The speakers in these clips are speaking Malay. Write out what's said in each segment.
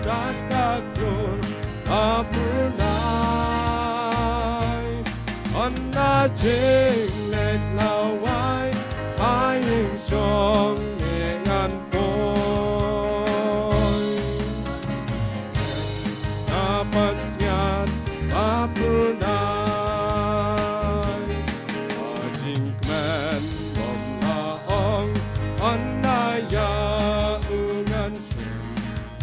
berdakur apurnai Anna jing let lawai Aying song ngan boy Dapat siat apurnai Ajing kmen bom laong Anna ya ungan sing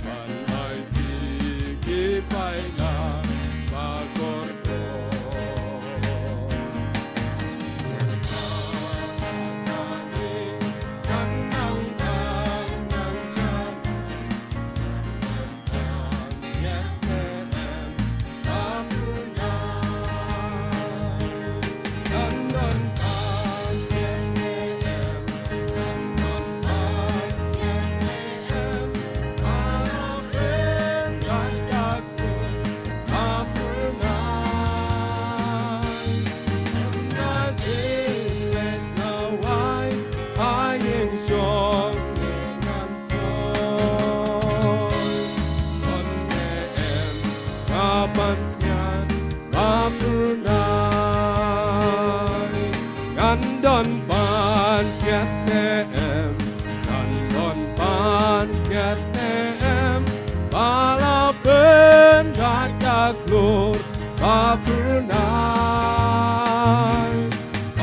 Balai tiki pailang Bagor Don ban siat em Don ban siat em Bala ben dadak lur apurnai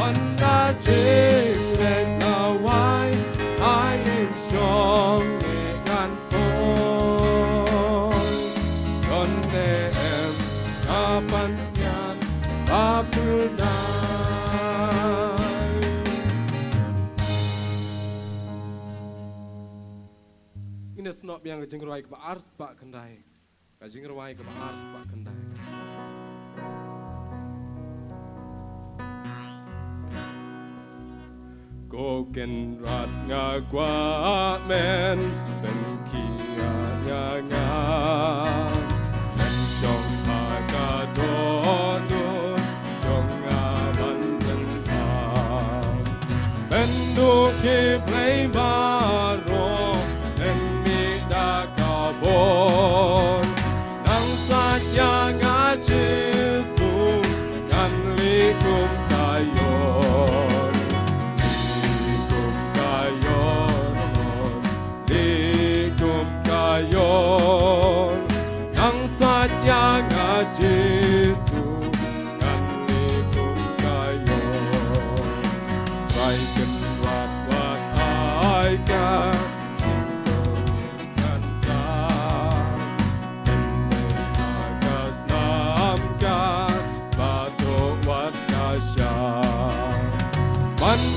Anda jeng lawai Ayeng song ngan pon Don em kapan siat apurnai Ini senop yang kajing ruai ke ars pak kendai, kajing ruai ke ars pak kendai. Koken rat ngagwa men dan kia nyangan, dan song agadonun song aman tentang, benduk di play baro. Bon nang satya ngajesu kan likum kayon nang satya ngajesu kan likum kayon Rai kenwat wat aika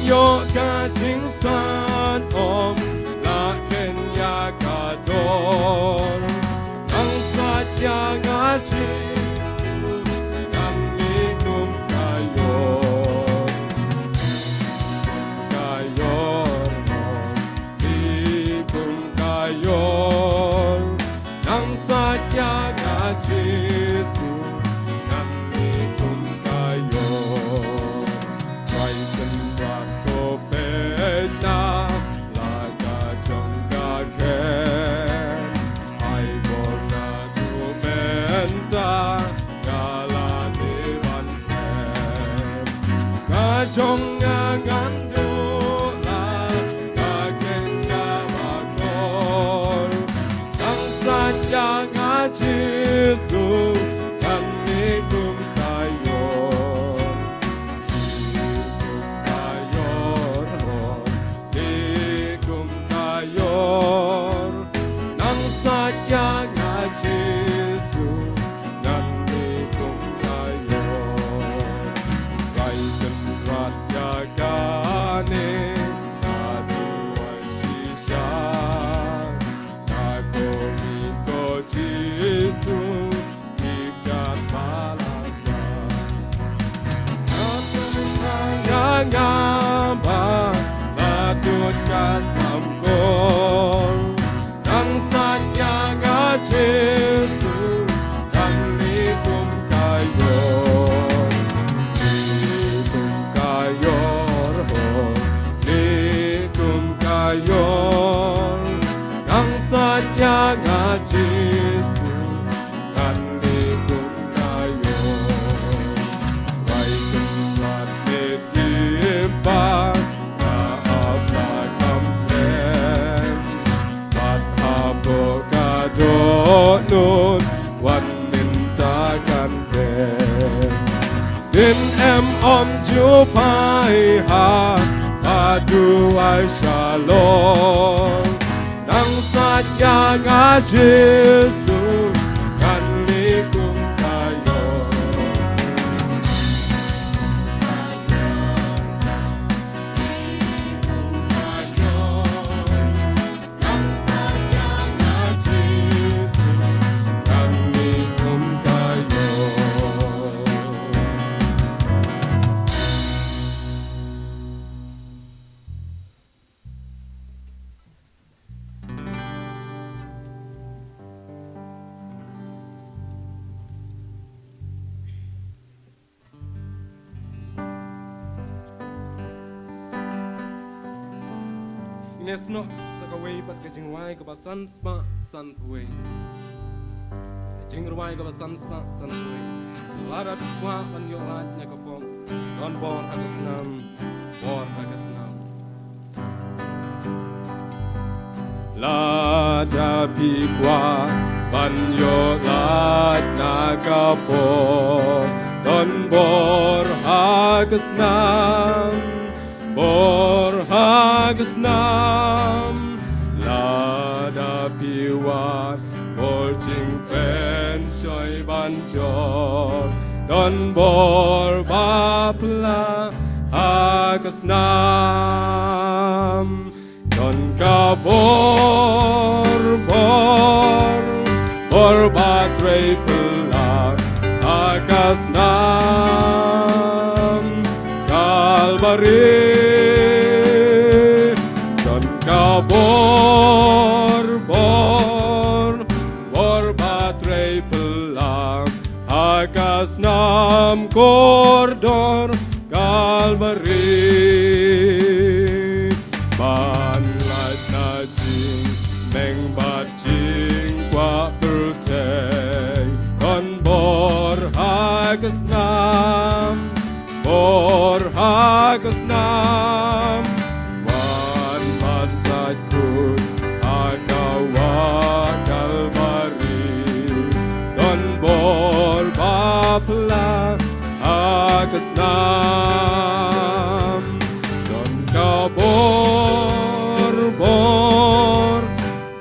Yo ka jing san om la kenya ka don ang satya ngaji ang likum kayon likum kayon ang satya ngaji ang likum kayon na laga jongga ken ai bona dumenta gala dewan ken ga jongga gandu la ga ken ga bakor nang satya ngaji su kan nikum kayon nang satya ngajesu nan nikum kayon Rai senrat yagane kaduan sisa kagomi ko Jesu ikat palasa yang ngamba batut kas Nang satya ngajesu kan likum kayon likum kayon nang satya ngajesu om jupai ha padu ai shalom nang satya nga Jesu kan nikum tayo nang satya nga Jesu kan nikum tayo. Nesno sa kaway pat kajingway ka ba sansma san puway kajingway ka ba sansma san puway lara piswa panyorat na kapong don bor hagasnam lada pikwa panyorat na kapong don bor hagasnam lada piwan bolching pen soy banjor don bor bapla hagasnam don kabor bor batre pela hagasnam Kalbari bor batrei pelang hagas nam kordor Kalbari ban lat na jing meng bat jing kwa pertei kon bor hagas nam wan masajud agawa Kalbari don bor bapla hagasnam don kabor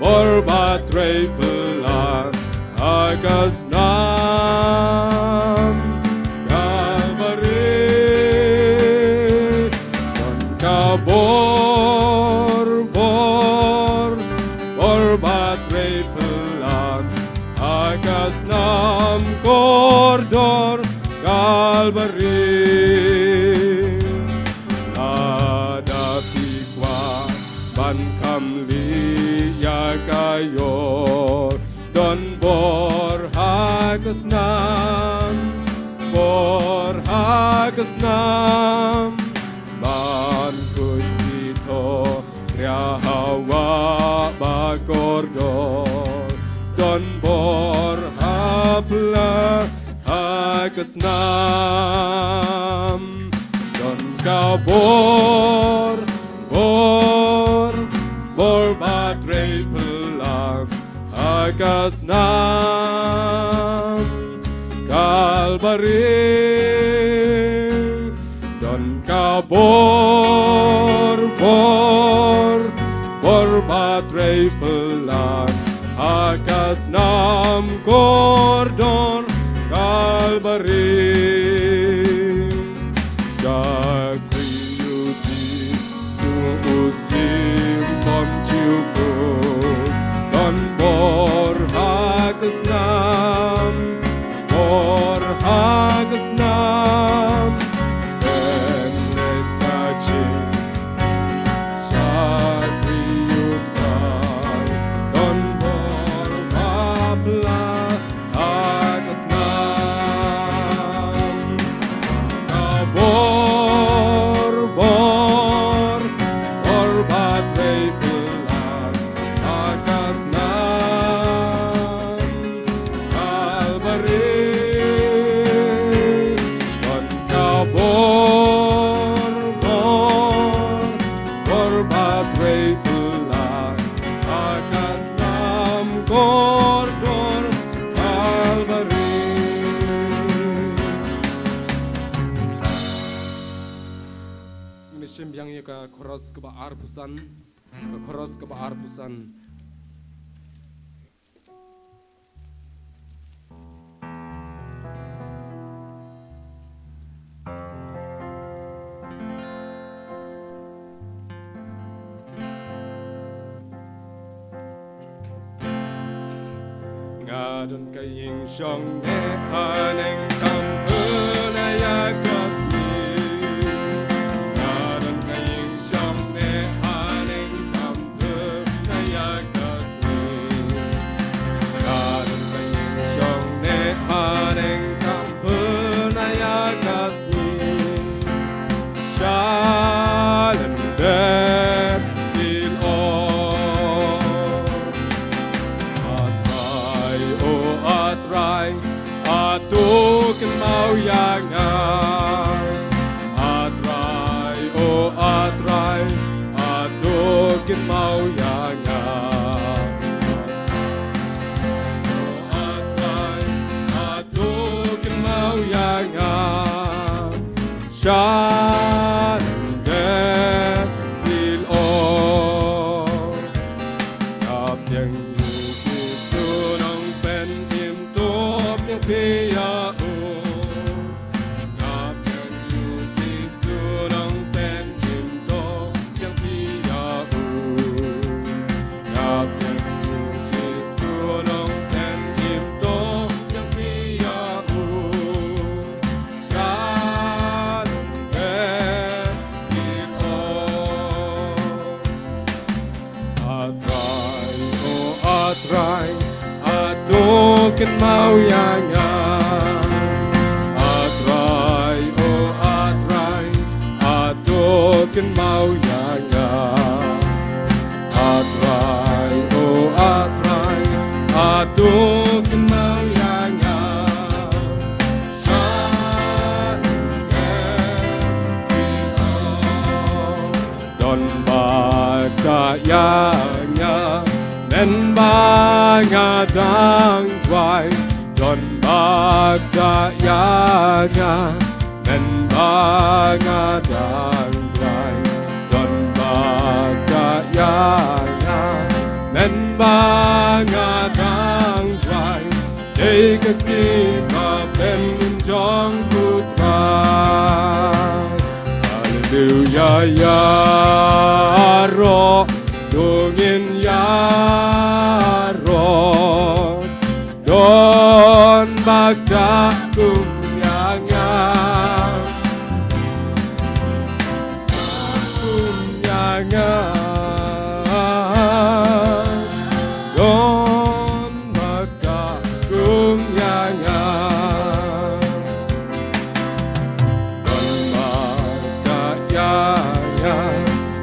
bor batrei pelang hagasnam bor batrei pelang hagasnam kordor Kalbari lada pikwa ban kamli ya kayor don bor hagasnam man kutito Hawa bagordor don bor hapla hagasnam don kabor batrei pelang hagasnam Kalbari don kabor batrei pelang hagasnam kordor Kalbari Syakri yuji muslim pom ciukut don bor hagasnam ni ka khoros ka ba ar pusan ka khoros ka ba ar pusan ngadon kaying siyang nehaneng kampun ay agasmi ngadon kaying siyang nehaneng kampun ay agasmi ngadon kaying siyang nehaneng kampun ay agasmi Shalom der til Atukin mau yangan Atrai, oh atrai Atukin mau yangan Oh atrai, atukin mau yangan Shalom der til Kap yang itu nong pen im top yang pia Kap yang itu nong pen im top yang pia Kap yang itu nong pen im top yang pia Shalom der til Atrai, atukin mau yangan Atrai, oh atrai Atukin mau yangan Atrai, oh atrai Atukin mau yangan Don bagayanya Men bangadang tuai Don bagayanya Men bangadang tuai Don bagayanya Men bangadang tuai Jika kita penjong putra Hallelujah ya roh Dungin yaro Don bagda kumyangan Don bagda kumyangan Don bagda yangan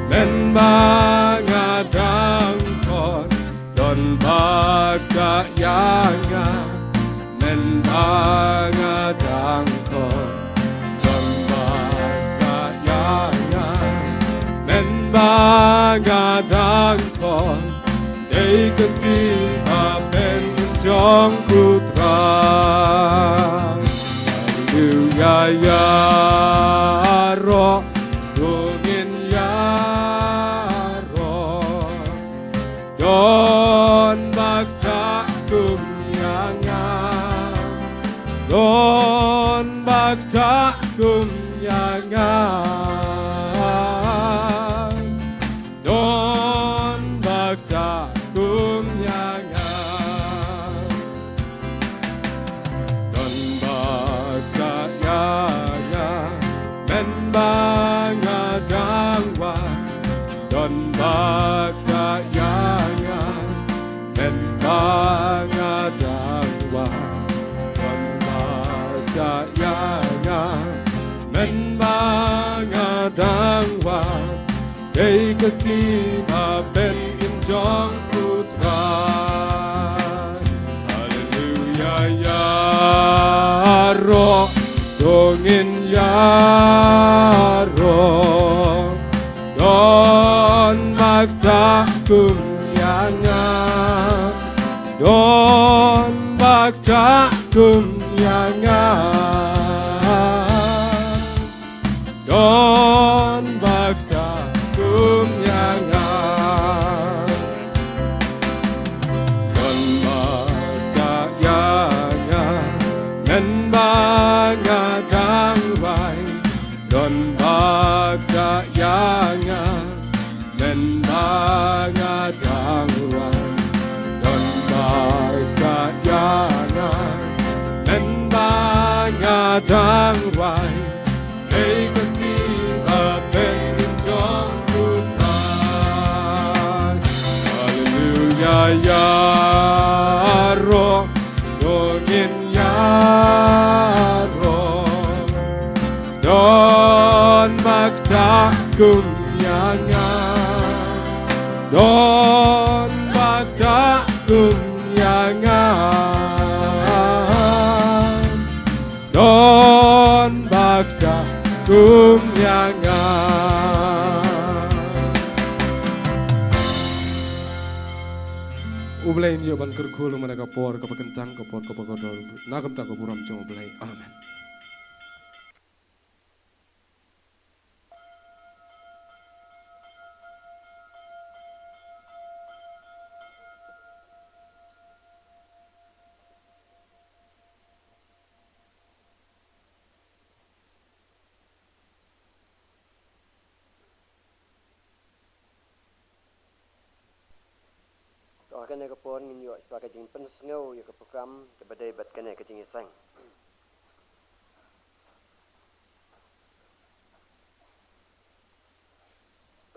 Men bangadang kon Don bagdayangan Men bangadang kon Don bagdayangan Men bangadang kon Day ketika penjong putra Hallelujah ya roh Dungin Don bagda kumyangan Don bagda kumyangan Don bagda kumyangan Don bagda yangan Men bangadang Don bagda yangan Men bangadang Don bagda yangan Men bangadang Day ketika pen injong putra Hallelujah ya roh Dongin ya roh Don bagda kumyangan Don bagda kumyangan Don bagda nên ba đang hoài lấy con tim ở bên trong cuộc đời. Hallelujah, Yaro, Ngongin Yaro, Don Magda Kumyangan, Don Magda Kumyangan, Don Magda Kumyangan. Ublay niyo ban kerkulu mana kapor kapakencang kapor kapakodol nakam tak kapuram cong ublay. Amen. Akan nak pon ngin yo sebagai jing pensengau yo ke program ke badai bat kena ke jing sang.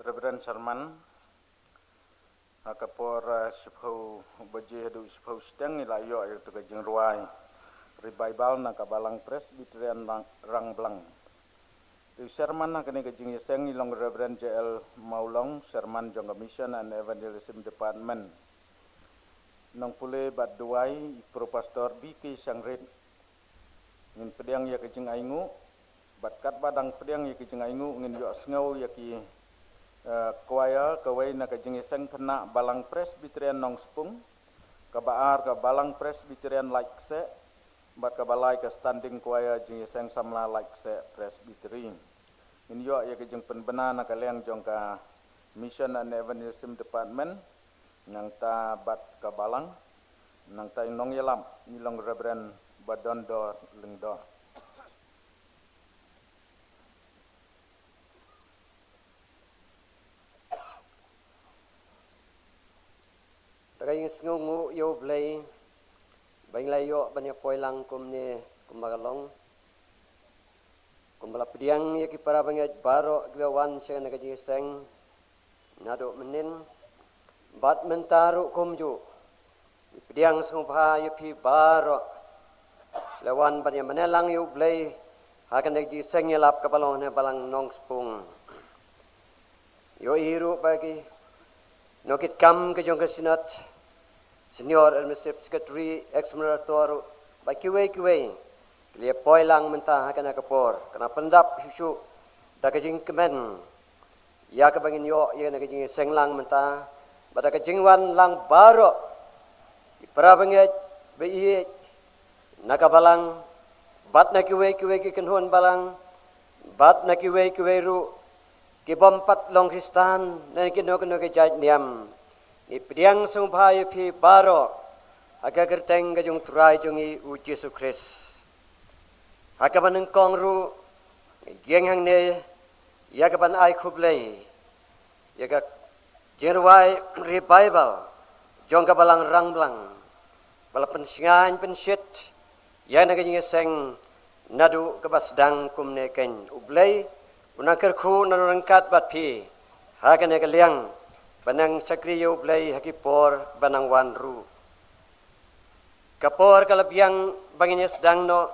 Reverend Sharman akapor sepau baje hadu sepau steng ilayo ayo tu ke jing ruai revival na kabalang presbyterian rang blang. Tu Sharman na kene ke jing seng ilong Reverend JL Maulong Sharman Jonga Mission and Evangelism Department. Nang pule bat duai pro pastor BK Sangrit ngin pediang ya kejing aingu bat kat badang pediang ya kejing aingu ngin yo sngau ya ki kuaya kawai na kejing seng kena balang presbyterian nong spung kabaar ka balang presbyterian like se bat ka balai ka standing kuaya jing seng samla like se presbytery ngin yo ya kejing penbena na kaleng jong ka Mission and Evangelism Department nang ta bat kabalang nang ta nong yelam nilong Reverend Badondo Lengdo. Tagay ngungu yo blay baing layo banyak poilang kumne kumagalong kumbala pediang ya ki para banget baro gwawan siya nakajiseng nado menin bat mentaru kumju pediang sungpa yupi baro lawan banyak menelang yu blay hakan nagji sengelap kapalong na balang nong spung yo iru bagi nokit kam ke jong kesinat senior administrative secretary ex-moderator ba kiwe lia poilang mentah hakan akapor kana pendap isu dakajing kemen ya kabangin yo ya nakajing senglang mentah pada kejingwan lang baro para banget bei nakabalang bat na kiwe ki kenhon balang bat na kiwe ru ki bompat long Kristan na kino ke jaj niam ni pediang sumpai pi baro aga gerteng gajung turai jungi u Yesus Kristus hakaban kong ru genghang ne ya kaban ai khublei ya ka Jerwai revival jongka balang rang blang bala pensingan pensit ya naging seng nadu kabasdang kumne ken ublay unang kerku nanurangkat bat pi hakan ya kaliang banang sakriyo ublay hakipor banang wanru kapor kalabiang bangin sedang no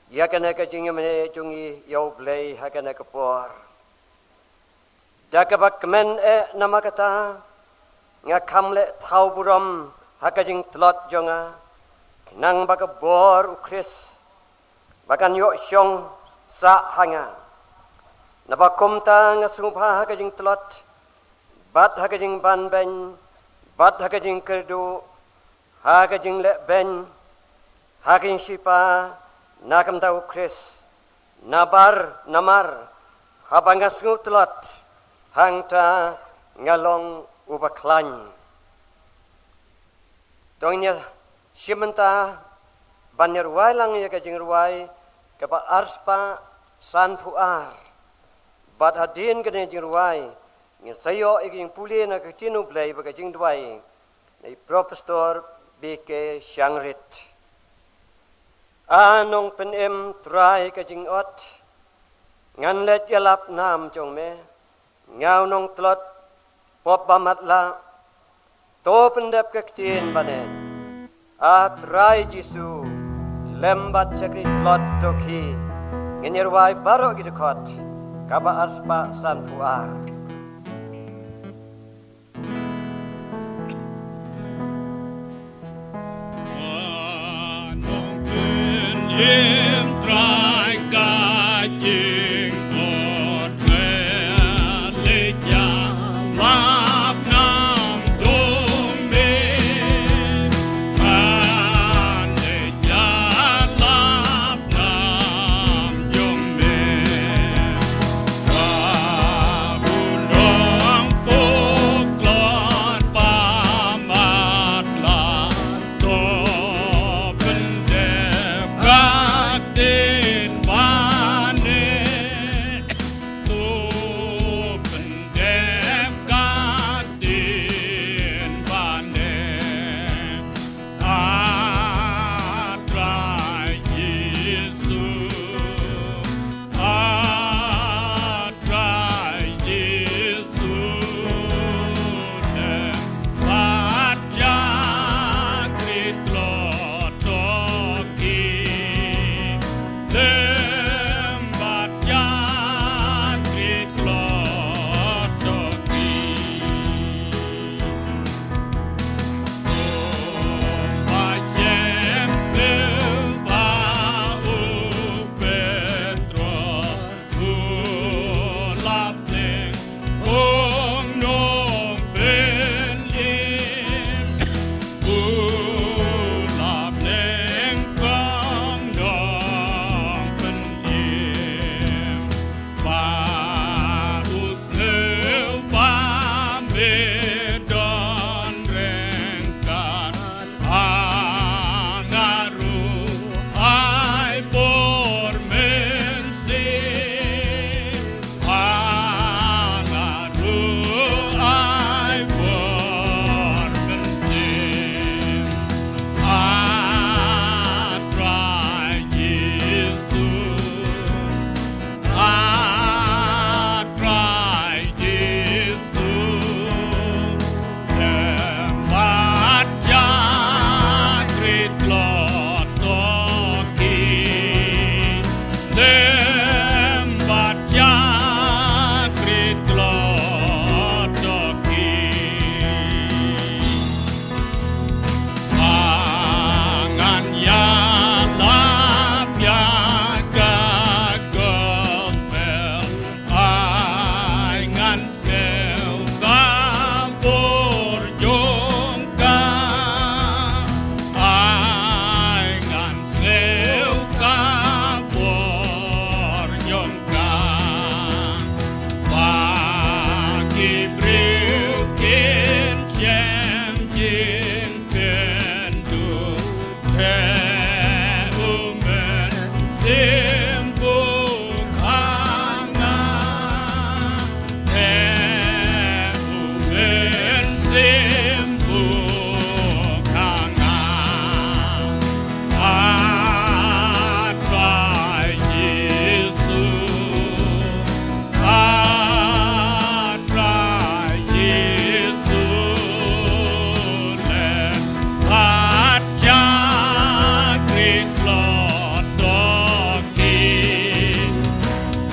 ya kana kajing mene jungi ya ublay hakan ya kapor dakabak men nama kata ngakamle thau buram hakajing tlot jonga nang baka bor ukris bakan yo syong sa hanga nabakum ta ngasungpa hakajing tlot bat hakajing ban ben bat hakajing kerdu hakajing le ben hakajing sipa nakam ta ukris nabar namar habangas ngutlot hangta ngalong ubaklan tongnya simenta banyer wailang ya kajing ruai kapa arspa san puar bat hadin kene jing ruai ngin sayo iging puli na katinu blai baka jing duai nei professor BK Sangrit anong penem try ka jing ot ngan let yalap nam jong me ngau nong tlot pop bamatla to pendep kektin banen a try jisu lembat sakri tlot toki ngenirwai baro gidekot kaba arspa san puar Him try gajing bot melija lap nam tumbe melija lap nam jombe kabunong puklon pamatla to Katin mane tu pendep katin mane atrai Yesus ne baca kritlot toki Lembat jangkrik klotoki Pajem sebau Petro Ulapning Ong nong benlim Ulapning kong nong benlim Paus leu pamedon rengkan Angaru ai por mensin Angaru ai por mensin Atrai Yesus Atrai Yesus Tempat jangkrik klotoki Tempat jangkrik klotoki Mangan yalap yaga gospel Ai ngan sel kabur jongka Ai ngan sel kabur jongka Bagi brilkin shem jing pendu He umen simbung hangat He umen simbung hangat Atrai Yesus Atrai Yesus Lembat jangkrik klotoki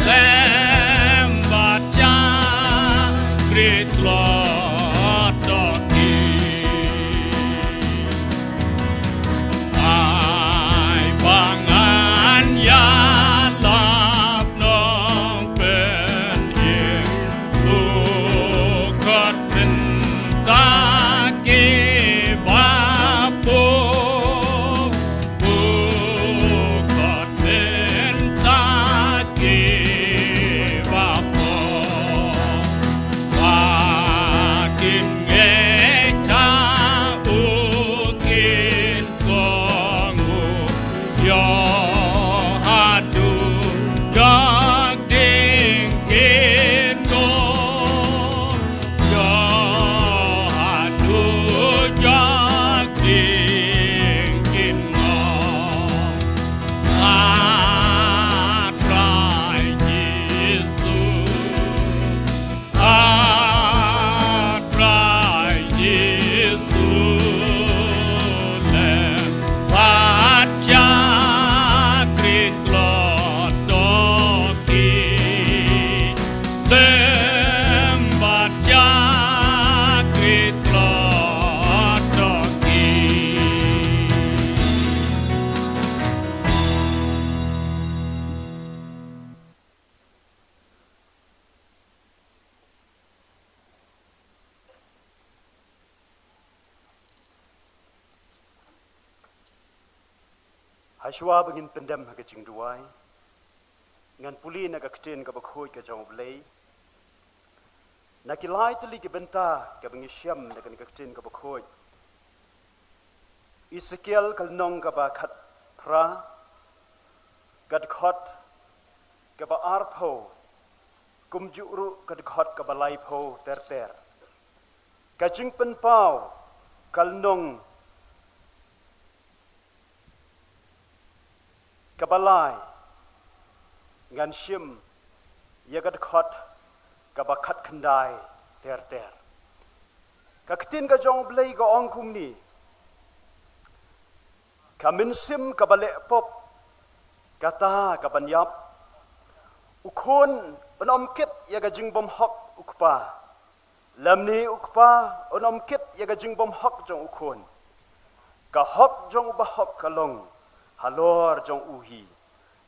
Lembat jangkrik klotoki Ai pangan yalap nong penyim Lukot mentaki bapu Lukot mentaki bapu Makin ngeka ukin kongu Yo hadu jog ding kino Yo hadu jog ding kino Hashwa bangin pendam haga jing duai ngan puli naga ktin ka bakhoi ka jong blei nakilai tuli ke benta ka bangi syam naga ka ktin ka bakhoi Ezekiel kal nong ka ba khat pra gad khot ka ba arpho kum juru gad khot ka ba lai pho ter ter ka jing pen pau kal nong ka ba lai ngan shim yagat khot ka ba khat khandai ter ter ka ktin ka jong blei ga ong kum ni ka min sim ka ba le pop ka ta ka ban yap ukhon onom kit yaga jing bom hok ukpa lamni ukpa onom kit yaga jing bom hok jong ukhon ka hok jong ba hok kalong halor jong uhi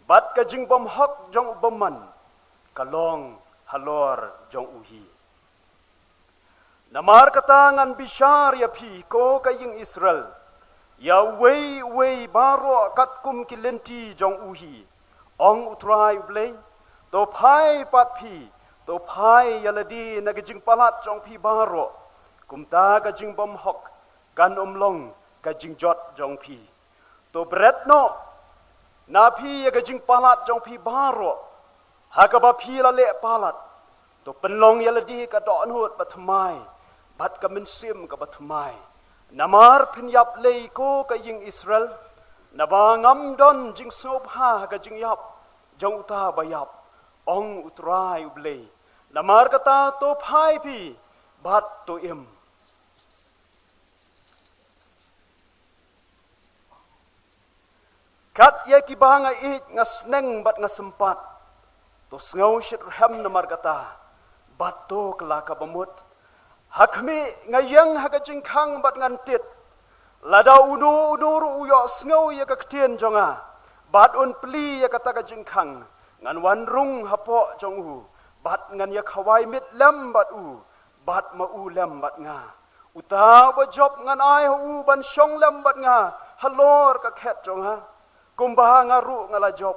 bat ka jing bom hok jong ubaman kalong halor jong uhi namar katangan bishar ya phi ko ka ying Israel ya wei baro kat kum kilenti jong uhi ong utrai blei to phai pat phi to phai yaladi na jing palat jong phi baro kumta ka jing bom hok kan omlong ka jing jot jong phi to bret no na phi ka jing palat jong phi baro hakaba phi la le palat to penlong yaladi ka don hot batmai bat ka min sim ka batmai namar pinyap lei ko ka ying Israel nabangam don jing sop ha ka jing yap jong uta bayap ong utrai ublei namar kata to phai pi bat to im kat ye ki banga ich ngasneng bat ngasempat to ngau shit ham namar kata bat to kelaka bamut hakmi ngayang haga jingkhang bat ngantit lada unu ru uyo ngau ye ka ktien jonga bat un pli ye kata ka jingkhang ngan wan rung hapo jong u bat ngan ya khawai mit lem bat u bat ma u lem bat nga uta ba job ngan ai u ban shong lem bat nga halor ka khet jonga kumba nga ru ngala job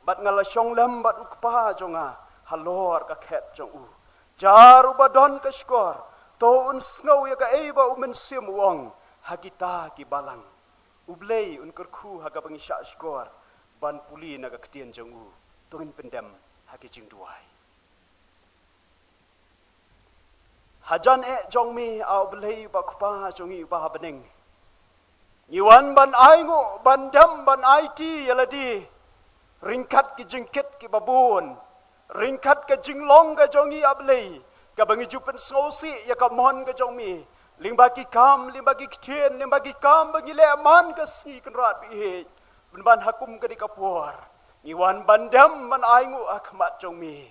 bat ngala shong lem bat ukpa jonga halor ka khet jong u jaru badon ka skor to un snow ya ka eba umen sim wong hagita ki balang ublei un kerku haga bangi sha skor ban puli naga ktien jong u tungin pendem hagi jing duai hajan jong mi au blei ba kpa jong i ba bening niwan ban ai ngo ban dam ban ai ti yaladi ringkat ki jingkit ki babun ringkat ka jinglong ka jong i ablei ka bangi jupen sosi ya ka mon ka jong mi limbaki kam limbaki ktien limbaki kam bangi le man ka si kan rat bi he ban hakum ka di kapur ngiwan bandam ban aingu akmat jong mi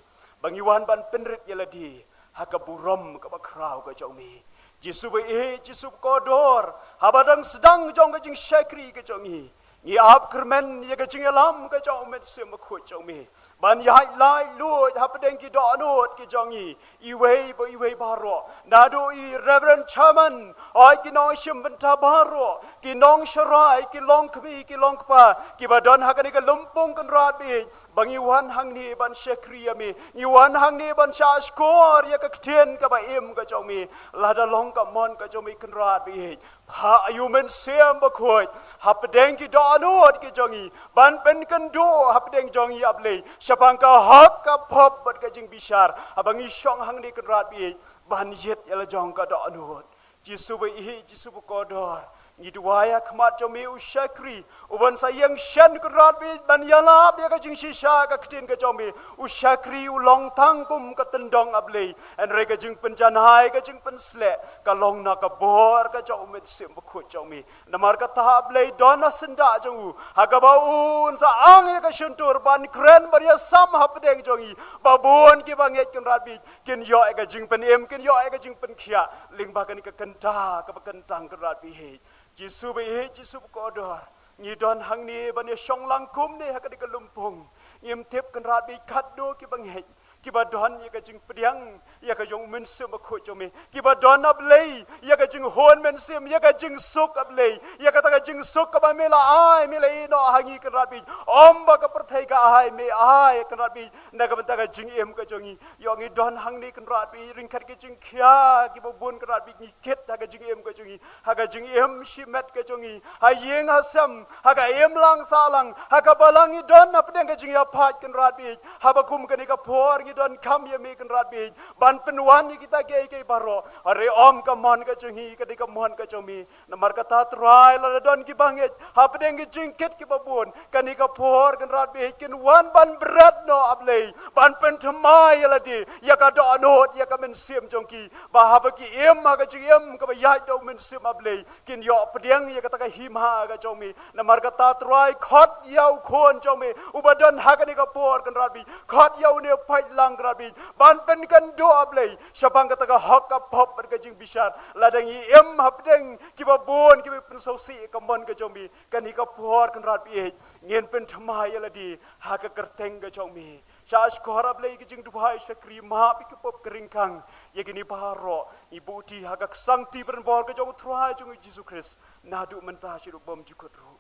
bangi wan ban penrit yaladi hakaburom ka bakrau ka jong mi jisu be jisu kodor habadang sedang jong ka jing syakri ka jong mi ngi ap kermen ye ka jing alam ka jong met sem khot jong mi ban yai lai lu hapdeng ki do anot ki jong i wei baro nado i reverend chairman oi ki nong shim benta baro ki nong sharai ki long kmi ki long pa ki badon hakani ka lumpung kan rat bi bangi wan hang ni ban syakri mi i wan hang ni ban sha skor ye ka ktien ka ba im ka jong mi lada long ka mon ka jong mi kan rat bi ha ayu men sem ba khoi hapdeng ki do anot ki jong i ban pen kan do hapdeng jong i ablei syapang ka hak ka pop bat ka jing bishar abangi shong hang ni kan rat bi ban yet yala jong ka do anot jisu be jisu ko dor ni duaya khmat jong mi usyakri uban sayang shan kan rat bi ban yala be ka jing shisha ka ktin ka jong mi usyakri ulong tangkum ka tendong ablei en re ka jing penjanhai ka jing pensle ka long na ka bor ka jong mit sim khot jong mi namar ka ta ablei dona senda jong u hagabaun sa ang ka shuntur ban kren baria sam hapdeng jong i babon ki banget kan rat bi kin yo ka jing pen em kin yo ka jing pen khia ling ba kan ka kenta ka kentang kan rat bi he jisu be jisu ko dor ni don hang ni ban shong lang kum ni hakadi ka lumpung yem tep kan rat bi khat do ki banget kiba don ya ka jing pediang ya ka jong men sem ko jome kiba don ablei ya ka jing hon men sem ya ka jing suk ablei ya ka ta ka jing suk ka ba mela ai mela ino hangi kan rabi om ba ka perthai ka ai me ai kan rabi na ka ta ka jing em ka jongi yo ngi don hang ni kan rabi ring khat ka jing khia kiba bun kan rabi ni ket ta ka jing em ka jongi ha ka jing em shimet ka jongi ha yeng ha sam ha ka em lang salang ha ka balang i don na pedang ka jing ya phat kan rabi ha ba kum kan ka por ngi don kam ya me kan rabi ban penwan ni kita ke baro are om ka mon ka jongi ka di ka mon ka jomi na mar ka ta trai la don ki banget ha pedang ki jing ket ki babun kan ka por kan rabi kin wan ban berat no ablei ban pen thamai la di ya ka do anot ya ka men sim jongki ba ha ba ki em ma ka jing em ka ba ya do men sim ablei kin yo pedang ya ka ta ka him ha ka jomi na mar ka ta trai khot yau khon jomi ubadon ha ka ni ka por kan rabi khot yau ne phai lang rabi ban pen kan do ablei syabang ka ta ka hok ka pop ka jing bisar ladang i em ha pedang ki ba bon ki pen so si ka mon ka jomi kan ni ka por kan rabi ngien pen thamai la di ha ka kerteng ka jomi Syas korab lagi kijing duhai sakri maha pikupop keringkang ya gini baro ibu ti hagak sangti berbor ke jauh truai jung Yesus Kristus nadu mentah siru bom jukut ru.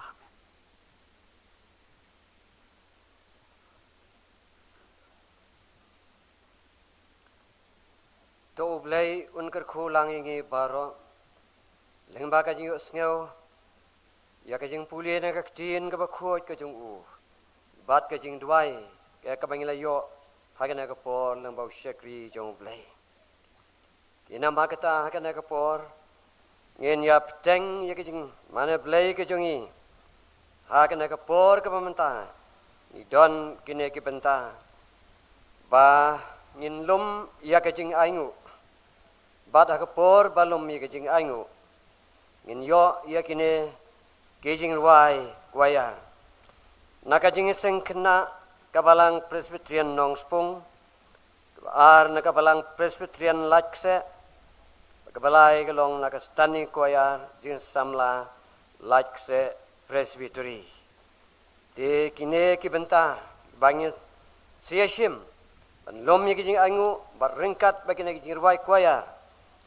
Amin. To blai unker khulang ingi baro lengba ka jing sneu ya ka jing puli na ka tin ka ba khoi ka jung u bat ka jing duai ya ka bangila yo hagana ka por nang bau shakri jong blai tina makata hagana ka por ngen ya pteng ya ka jing mana blai ka jongi hagana ka por ka pamenta ni don kine ki benta ba ngin lum ya ka jing aingu bat ha ka por balum ya ka jing aingu ngin yo ya kine ke jing ruai kwaya naka jing seng kena kabalang Presbyterian Nongspung ar na kabalang Presbyterian Lakse kabalai kalong nakastani koyar jing samla Lakse Presbytery di kine ki benta bangi siasim ban lom ye jing angu bar ringkat bagine jing ruai koyar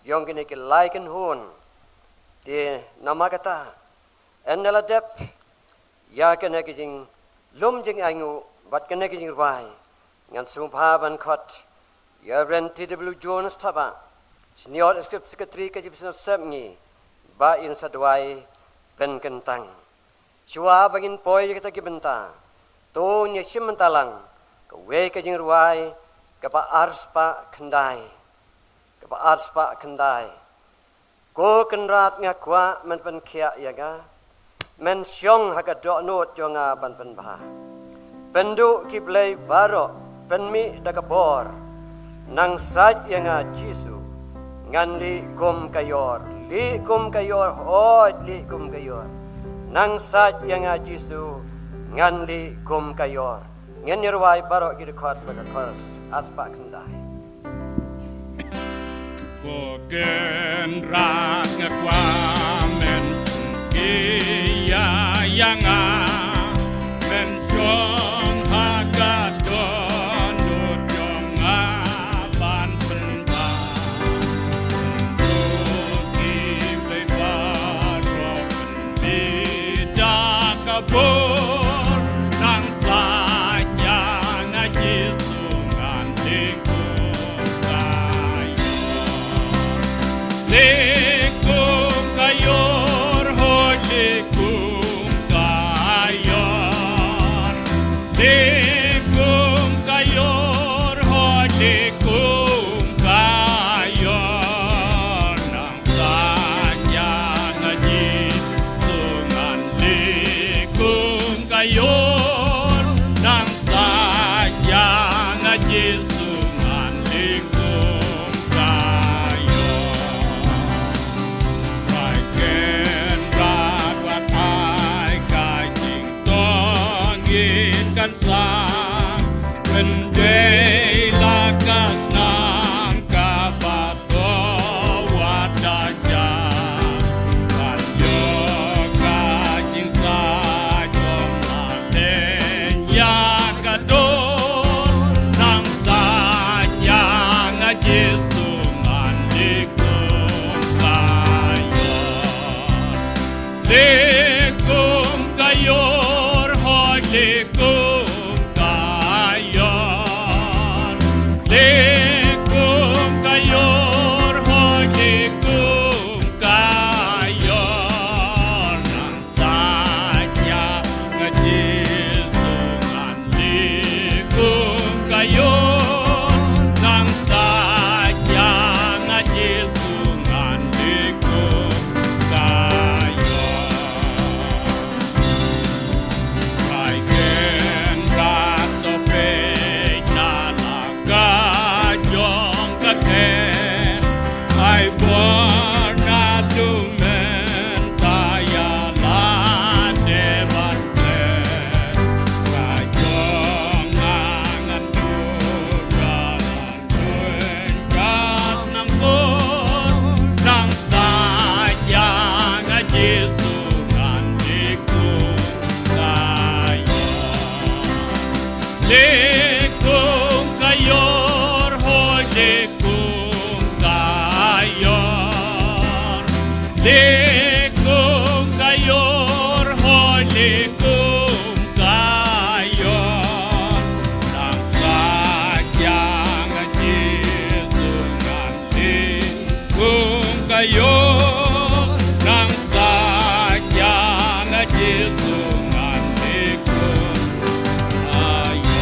yong kine ki laiken hun di nama kata endeladep ya kene ki jing lom jing angu bat kene ki jing ruai ngan sumpah ban khot ya ren TW Jones thaba senior secretary ka jibsna semngi ba in sadwai ben kentang shua bagin poi kita ki benta to nya simentalang ka we ka jing ruai ka pa arspa khandai ka pa arspa khandai ko kenrat nga kwa men pen khia ya ga men syong ha ka do not jonga ban pen ba pendu ki blai baro penmi dakabor nang saj yang Jisu ngan li kum kayor hod li kum kayor nang saj yang Jisu ngan li kum kayor ngen yerwai baro ki dekat baga kors aspa kendai ko genrat ngakwamen iya yang men syong nang Yesu ngandiko ayo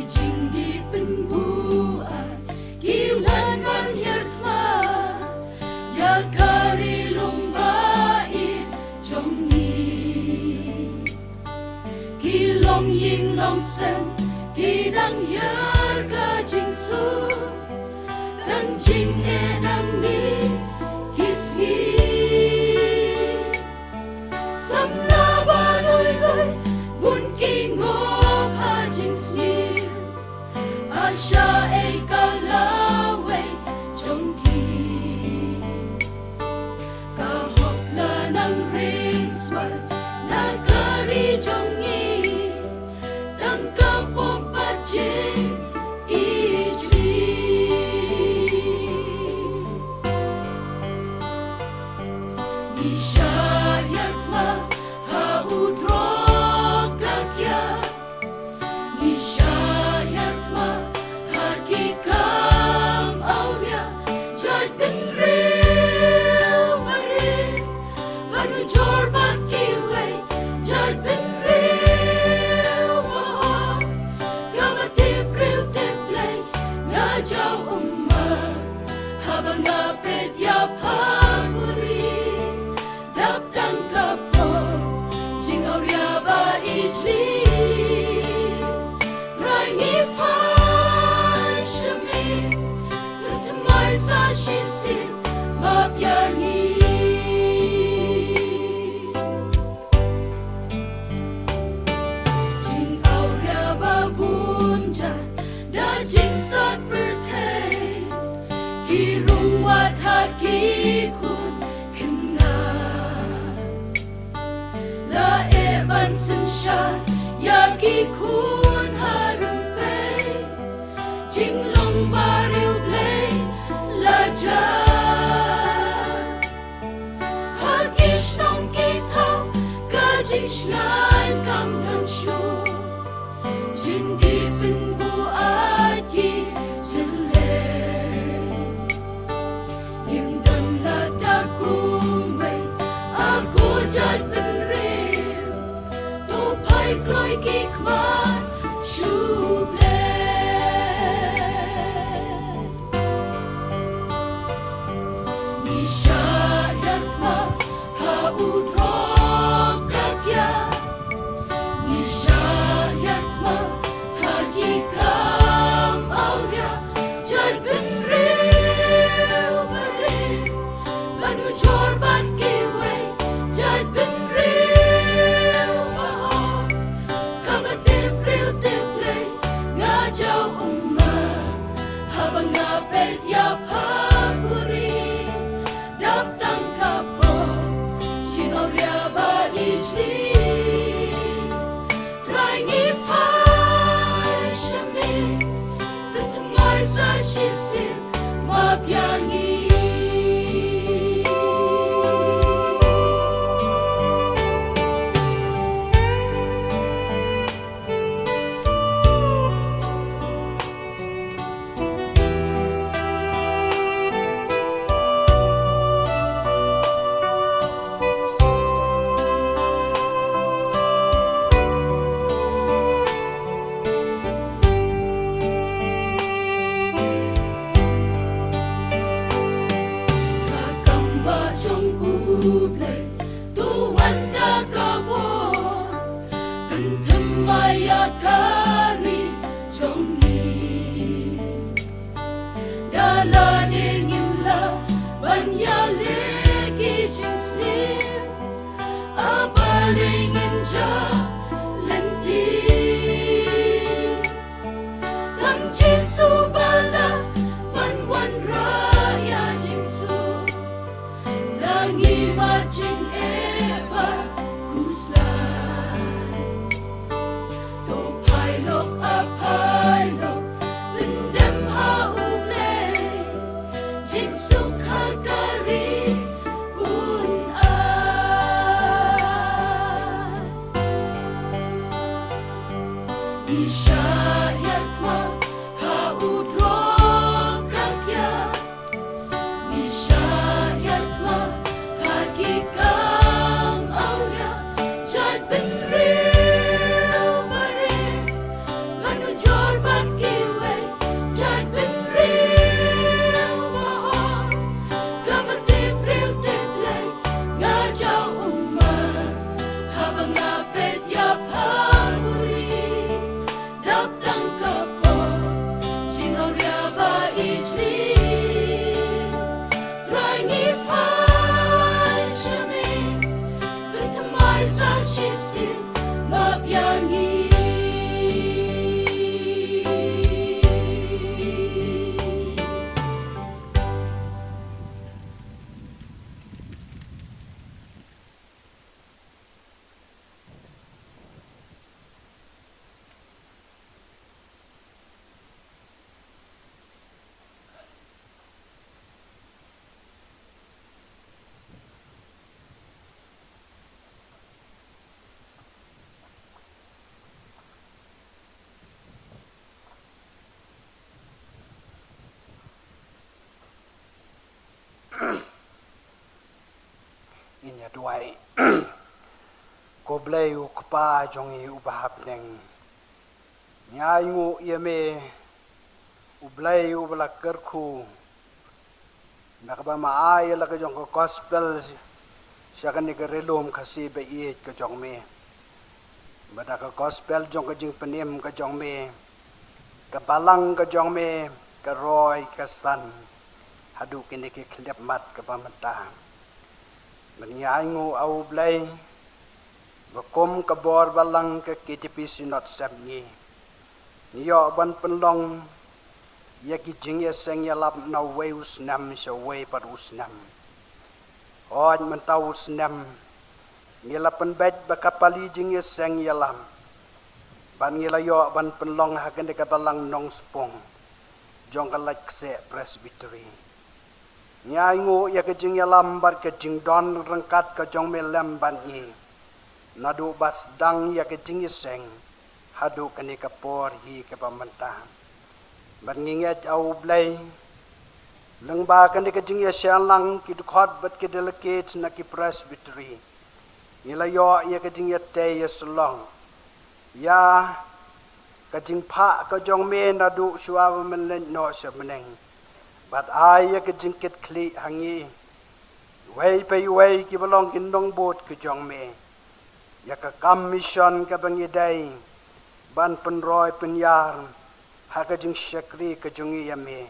jing di penbuat kiwan ban hirma ya kari lombai trong ni kilong ying long sen kidang yar ka jing su dan jing enam ni kisgi samla baloi loi bun kingo ha jing sni asha e kalawe chongki ka hop la nang ring swal na kari jongi tang ka pop pa jing ijli Nishayat ma ha udrog kakya Nishayat ma ha kikam aurya Jai bin real marin Vanu jor bat kiwe Jai bin real maha Gabati pril teple Nga jau habang ngapit ya paguri Daptang kapo Jing aurya ba ijli Trying fai shami Lutamay sa shisin Mabyangi Jing aurya ba bunja Da jing start birthday Kirung wat haki kun kena La evan sensyar Yagi kun harum pe Jing long bariu play La jar Hakish nong kitau Kajing shnain kam nang shu Jing gi penbu agi jele Nim dan lada kumway Aku jat benril Tu pai kloi kikman Shuble Nishayat ma ha udrog kakya Nishayat ma ha kikam aurya Jat benril marin Vanu jor bat kiwe Jat benril maha Kabate pril teple Nga jau habang ngapit ya paguri Daptang kapo Jing aurya ba ijli Trying ifai shami Katamay sa shisin Mabyangi blay u kpa jongi u bahapneng nyai ngu yeme u blay u bala kerku nakaba maay la ka jong ko gospel siya ka ni relum kasi ba iit ka jong me bada ka gospel jong ka jing panim ka jong me ka balang ka jong me ka roy ka san hadu kini ki klep mat ka pamata maniay ngu au blay bakom ka bor balang ka KTP sinot samni niyo ban penlong ya ki jing ya seng ya lap na we usnam sha we par usnam oj man ta usnam ni la pen bet ba kapali jing ya seng ya lam ban ni la yo ban penlong ha kan de ka balang nong spong jong ka lak se presbytery nyai ngo ya ka jing ya lam bar ka jing don rangkat ka jong me lam ban ni nadu bas dang ya ka jing ya seng hadu kan ka por hi ka pamanta ban nginget au blay lang ba kan ka jing ya lang ki khot bat ki delegate na ki presbytery nila yo ya ka jing ya te ya salong ya ka jing pha ka jong me na du shuwa men len no sha meneng bat ai ya ka jing ket kli hangi wei pe wei ki balong kin dong bot ki jong me ya ka commission ka bangi dai ban pen roy pen yar haka jing shakri ka jungi yame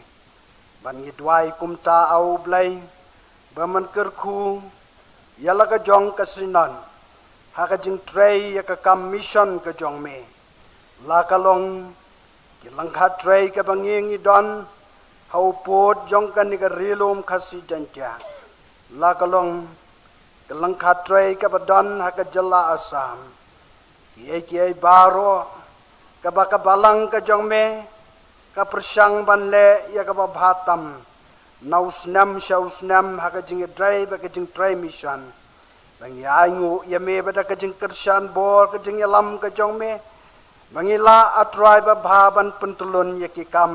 ban ngidwai kumta au blai baman kerku yala ka jong ka sinan haka jing trei ya ka commission ka jong me la ka long ki langkha trei ka bangi don hau pot jong ka ni ka rilum khasi jantia la ka long ka langkha trei ka badon haka jalla asam ki ai baro ka baka balang ka jong me ka persang ban le ya ka bhatam nausnam shausnam ha ka jing drai ba ka jing trai mission bang ya ngu ya me ba ka jing kersan bor ka jing lam ka jong me bang ila atrai ba bha ban pentulun ya ki kam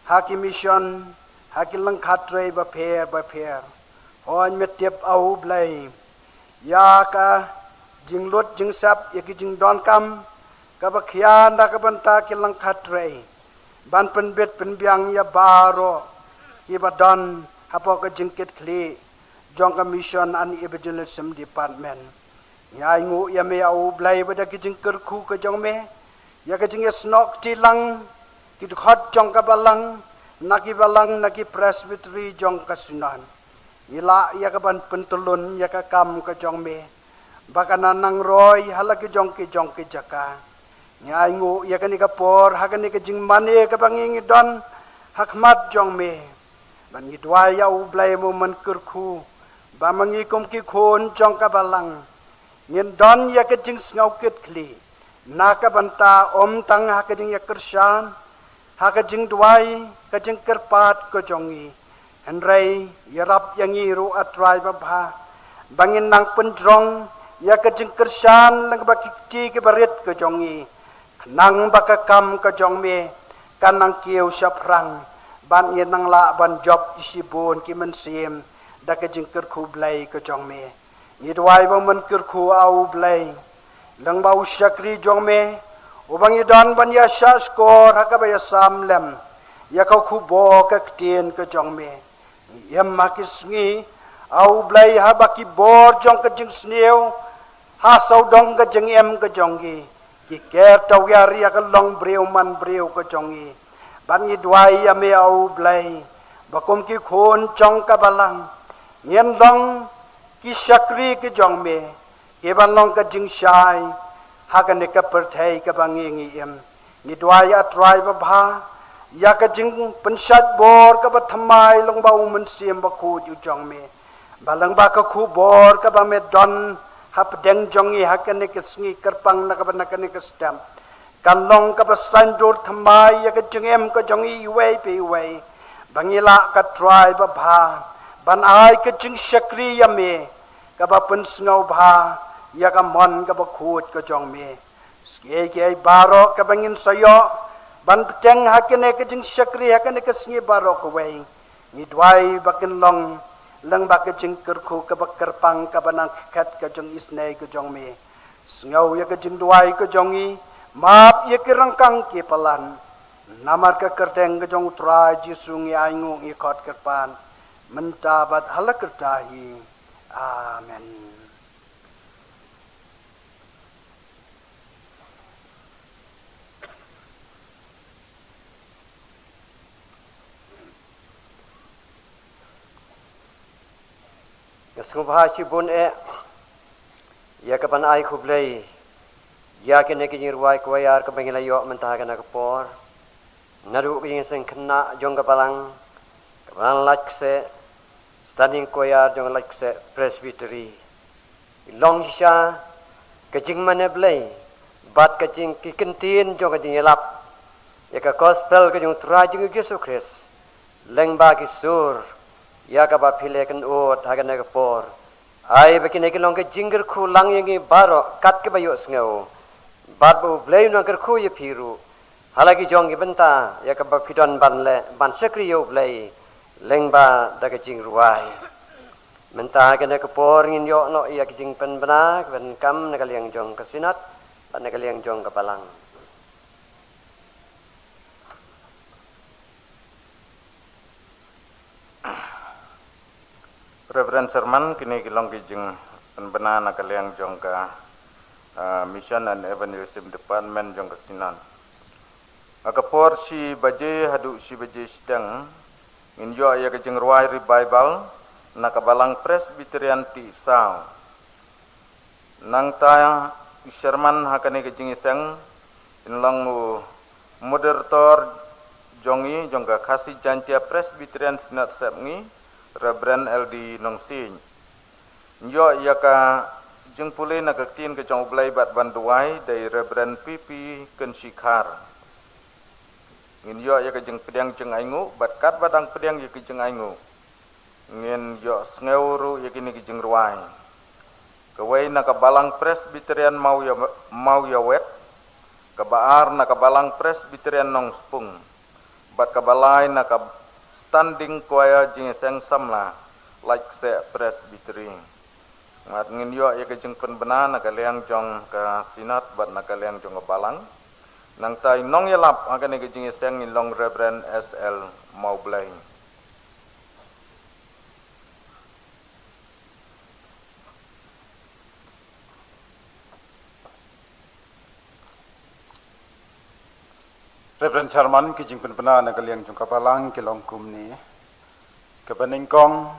ha ki mission ha ki lang khatrai ba pher hon me tep au blai ya ka jing lot jing sap ya ki jing don kam ka ba khian da ka ban ta ki lang khatrai ban pen bet pen biang ya baro ki badan hapo ka jingket kli jong ka mission an evangelism department nyai ngu ya me au blai bada ki jingker khu ka jong me ya ka jing snok ti lang ki khot jong ka balang naki presbytery jong ka sinan ila ya ka ban pentulun ya ka kam ka jong me bakana nang roy halaki jong ki jaka nyai ngu ya kan ka por ha kan ka jing mane ka bangingi don hakmat jong me ban ni dwa ya u blai mo man kurku ba mangi kom ki khon jong ka balang ngin don ya ka jing ngau ket kli na ka banta om tang ha ka jing ya kersan ha ka jing dwai ka jing kerpat ko jongi henrai ya rap yang iru atrai ba bha bangin nang pendrong ya ka jing kersan lang ba kikti ke baret ko jongi nang baka kam ka jong me kanang kieu saprang ban ye nang la ban job isibon ki men sim da ka jing ker khu blai ka jong me ni dwai ba man ker khu au blai lang ba ushakri jong me ubang i don ban ya sha skor ha ka ba ya sam lem ya ka khu bo ka tien ka jong me yam ma ki sngi au blai ha ba ki bor jong ka jing sneu ha sau dong ka jing em ka jong gi ki ker tau ya ria ka long breu man breu ka jongi ban ni dwai ya me au blai bakom ki khon chong ka balang nyen long ki shakri ki jong me ke ban long ka jing shai ha ka ne ka perthai ka bangi ngi em ni dwai ya trai ba bha ya ka jing pensat bor ka ba thamai long ba um sim ba khu ju jong me balang ba ka khu bor ka ba me don hap deng jongi hakane ke sngi kerpang na ka ban ka ne ka stamp kan long ka ba san jor thamai ya ka jengem ka jongi wei pe wei bangila ka try ba bha ban ai ka jing shakri ya me ka ba pen snau bha ya ka mon ka ba khut ka jong me ske ke baro ka bangin sayo ban teng hakane ka jing shakri hakane ka sngi baro ko wei ni dwai bakin long lang ba ka jing kerku ka ba kerpang ka banang khat ka jong isnai ka jong me Sengau ya ke jing duai ke jongi, map ya ke rangkang ke pelan. Namar ke kerdeng ke jong utrai jisungi aingung ikot kerpan. Mentabat halak kertahi. Amen. Kesungguh bun ya kapan ai kublai ya kene kijing ruai kuayar ke bangila yo mentah kana kepor naru kijing seng kena jong kapalang lakse standing kuayar jong lakse presbytery long sha kijing mana blai bat kijing kikentin jong kijing elap ya ka gospel kijing trajing Yesus Kristus leng bagi sur ya ka ba philekan ot hagana ka por ai bakine ke long ke jingger khu lang yangi baro kat ke bayo sngo bat bu blai na ker khu ye phiru halagi jong gi benta ya ka ba phidon ban le ban sekri yo blai leng ba da ke jing ruai menta ke na ka por ngin yo no ya ke jing pen bana ben kam na ka liang jong ka sinat ban na ka liang jong ka balang Reverend Serman kini kilong kijing penbena na kaliang jong ka Mission and Evangelism Department jong kasinan. Akapor si baje hadu si baje sedang inyo ya kijing ruai revival na kabalang Presbyterian ti sao. Nang ta Serman hakane kijing iseng inlang mu moderator jongi jong ka kasih jantia Presbyterian Sinat sepngi Reverend LD Nongsin. Yo ya ka jeng pulih na kaktin ke jong ublay bat banduai dari Reverend PP Kenshikar. Ngin yo ya ka jeng pediang jeng aingu bat kat badang pediang ya ke jeng aingu. Ngin yo sngewru ya kini ke jeng ruai. Kawai na kabalang Presbyterian mau ya wet. Kabaar na kabalang Presbyterian nong spung. Bat kabalay na standing choir jing seng samla like se presbytery mat ngin yo ya ke jeng penbena na kaliang jong ka sinat bat na kaliang jong balang nang tai nong yelap agane ke jing seng in long Reverend SL Maublay. Reverend Charman kijing penpena na kaliang jong kapalang kilong kumni kebaningkong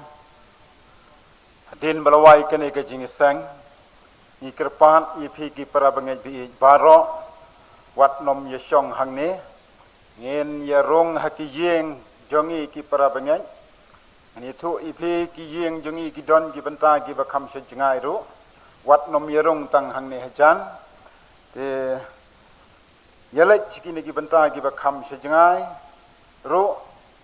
hadin balawai kene kijing iseng ikerpan iphi para bangai bi baro wat nom yesong hangne ngin yarong hakiyeng jongi ki para bangai ani thu iphi kiyeng jongi ki don ki banta ki bakam se jingai ro wat nom yarong tang hangne hajan te yalai cikini ki benta ki bakam sejengai ro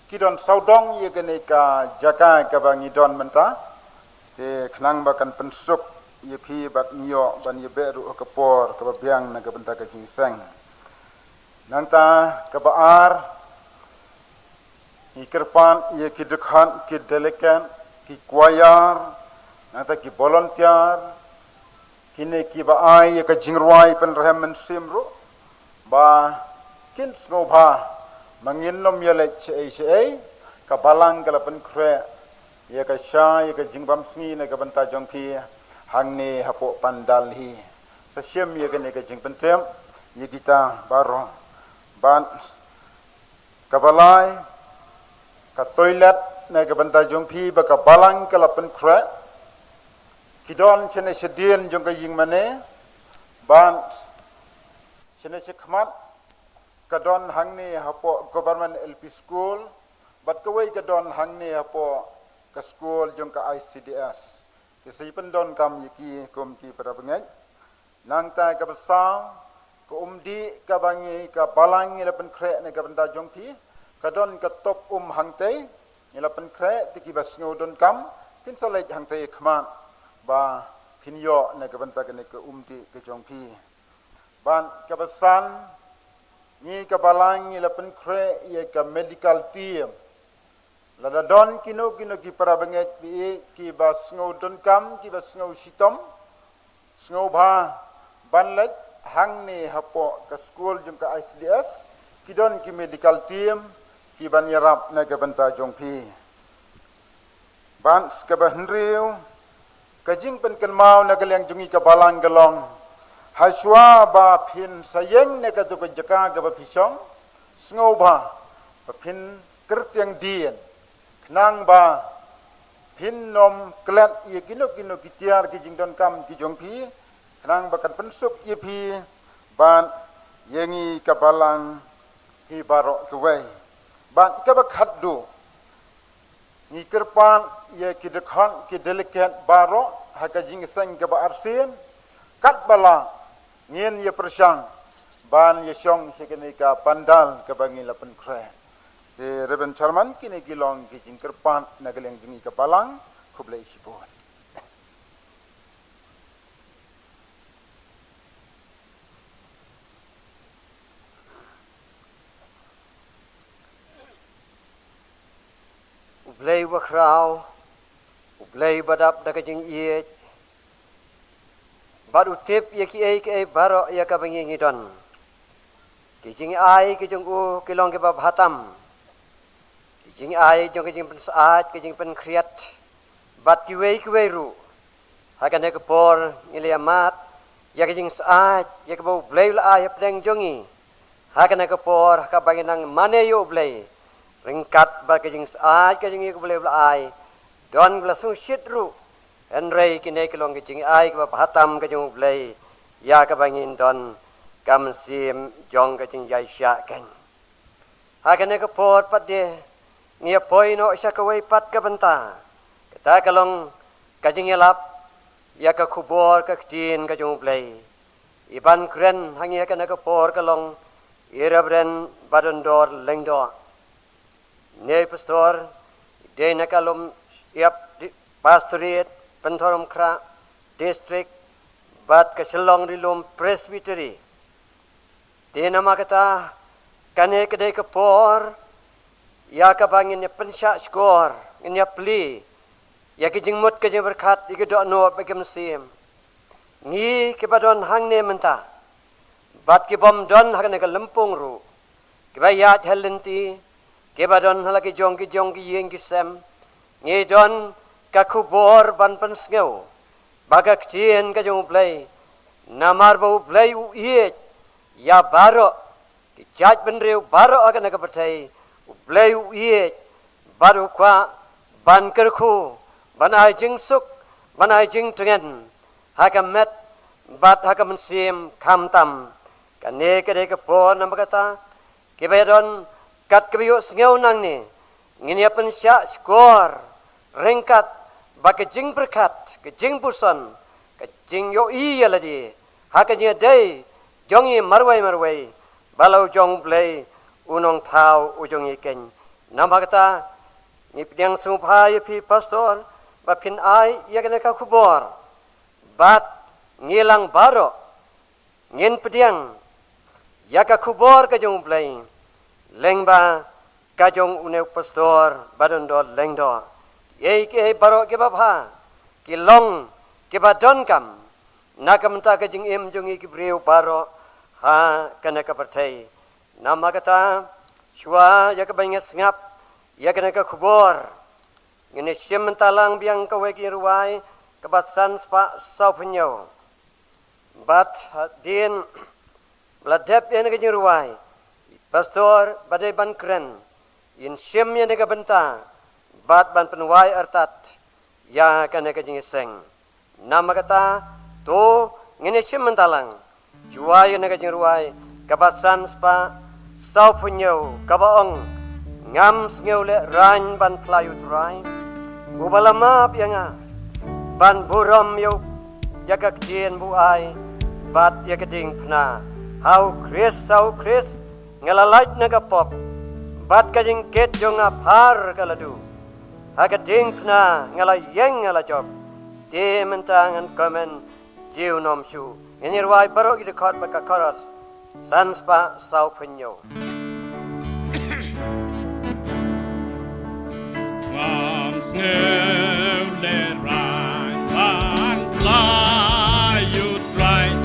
kidon saudong ye gene ka jaka ka bangi don menta te khnang bakan pensuk ye phi bat nyo ban ye beru ka por ka biang na ka benta ka jingseng nangta ka baar ikerpan ye ki dekhan ki delekan ki choir nangta ki volunteer kine ki baai ye ka jingruai pen remen simro ba kin snobha mangin nom yele che ka balang kala pen kre ya ka sha ya ka jingbam sngi na ka banta jongpi hangne hapo pandal hi sa shem ya ka ne ka jingpen tem ye kita baro ban ka balai ka toilet na ka banta jongpi ba ka balang kala pen kre kidon chene sedien jong ka ying mane ban sene khmat kadon hangni hapo government LP school bat kawai kadon hangni hapo ka school jong ka ICDS ke sipen don kam yiki komti para bengai nang ta ka basang ko umdi ka bangi ka balang ilapen kre ne ka benda jong pi kadon ka top hangte ilapen kre tiki basngo don kam pin salai hangte khmat ba pinyo ne ka benda ke ne ka umdi ke jong pi ban kabasan ni kabalang ilapen kre ye ka medical team lada don kino ki para benget bi ki bas ngo don kam ki bas ngo sitom ngo ba banlaj hang ni hapo ke school jung ke ICDS kidon ki medical team ki ban yarap na ke banta jongpi ban ke bahnriu kajing pen kan mau na galeng jungi ke balang galong haswa ba phin sayeng ne ka tu ke jaka ke ba pisong sngo ba phin kertiang dien nang ba phin nom klat ye kino kitiar ki jingdon kam ki jongpi nang bakan pensuk ye pi ban yengi kabalang hi barok kwai ban ka bakhat du ni kerpan ye ki dekhan ki delikat barok haka jing sang ka ba arsin kat bala ngien ye persang ban ye syong sekene ka pandal ka bangi lapen kre te reben charman kini kilong ki jing kerpan nagaleng jingi ka balang kublai sipon Ublay wakraw, ublay badap da kajing iye, bad utip ye ki ay baro ya kabangi ngidon. Kijing ay kijing u kilong ke babhatam. Kijing ay jong kijing pen saat kijing pen kriat, bad kiwei ru. Hakan ya kepor ngili amat, ya kijing saat ya kebaw ublay la ay pedeng jongi. Hakan ya kepor kabangi nang mane yo ublay. Ringkat ba kajing saat kajing ik boleh belai don belasung sidru enrei kini kelong kajing ai ke hatam kajing boleh ya ke bangin don kam sim jong kajing jai syak kan hakane ke pot pat de ngia poino sya ke wei pat ke benta kata kelong kajing elap ya ke kubur ke tin kajing boleh iban kren hangia kana ke por kelong ira bren badon dor lengdor ne pastor de nakalom yap pastorate pentorom kra district bat ke selong rilum presbytery de nama kata kane kedai ke por ya ka bangin ya pensyak skor nya pli ya ke jingmut ke jing berkat ke do no bagi mesim ngi ke badon hang ne menta bat ke bom don hakane ke lempung ru ke bayat helenti kebadon halaki jong ki yeng ki sem ngedon ka kubor ban pensngeu baga ktien ka jong play namar bau play u iet ya baro ki jaj benreu baro akan ka pertai u play u iet baru kwa ban kerku ban ai jing suk ban ai jing tengen hakam met bat hakam sim kam tam kane ka de ka por nam kata kebadon kat kebiyo sengau nang ni ngini apen syak skor ringkat ba kejing berkat kejing puson kejing yo iya ladi hakanya dai jongi marwai balau jong blai unong thau ujong iken nama kata ni pediang sumpai pi pastor ba pin ai ya kena ka kubor bat ngilang baro ngin pediang ya ka kubor ka jong blai lengba kajong une pastor badon do lengdo ye ke baro ke bapha ki long ke badon kam nakam ta kajing em jongi ki breu baro ha kana ka pertai nama kata shwa ya ka banget ngap ya kana ka kubor ngene sim talang biang ka we ki ruai ka basan spa sau penyo bat din ladep ya ka jing ruai pastor badai ban keren in syemnya nega benta bat ban penuai artat ya kan nega jingiseng nama kata to ngene syem mentalang juai nega jingruai kabasan spa sau punyo kabaong ngam sngeu le ran ban playu trai ubalama pianga ban burom yo jaga kien buai bat ya keding pna how Chris ngalalait naga pop bat kajing ket jonga par kaladu hagading pna ngala yeng ngala job de mentangan komen jiu nom shu ngenirwai baro ki dekot baka koros sanspa sau penyo Snövler regn, van fly ut regn,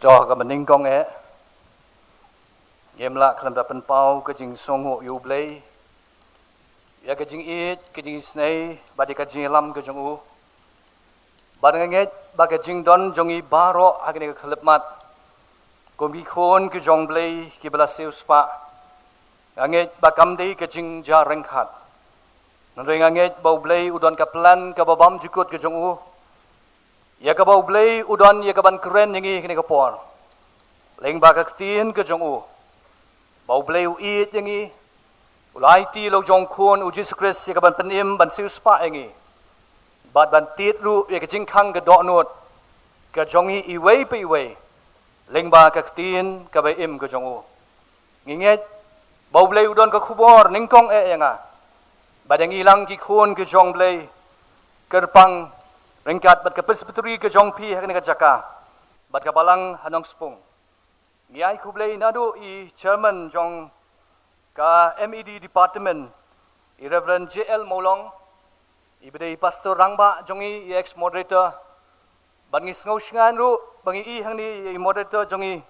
cho ka maning kong yem la khlam da pen pau ka jing songo yu blei ya ka jing it ka jing snei ba di ka jing lam ka jong u ba nge ba ka jing don jong i baro agni ka khlep mat kom ki khon ka jong blei ki bala seu spa anget ba kam dei ka jing ja reng khat nan reng anget bau blei udon ka plan ka babam jukut ka jong u ya ka bau blei udon ya ka ban kren ngi kini ka por leng ba ka tin ka jong u bau blei u it ngi ulai ti lo jong khon u Jesus Christ ya ka ban penim ban siu spa ngi bat ban tit ru ya ka jing khang ka do not ka jong i wei pe wei leng ba ka tin ka ba im ka jong u nginget bau blei udon ka khubor ning kong nga ba dang ilang ki khon ka jong blei kerpang ringkat bat ka presbytery ka jong pi hakni ka jaka bat ka balang hanong spung ngiai khublei nadu i chairman jong ka MED department i Reverend JL Molong i bidai pastor rangba jong i ex moderator ban ngi sngo shngan ru bangi i hangni i moderator jong i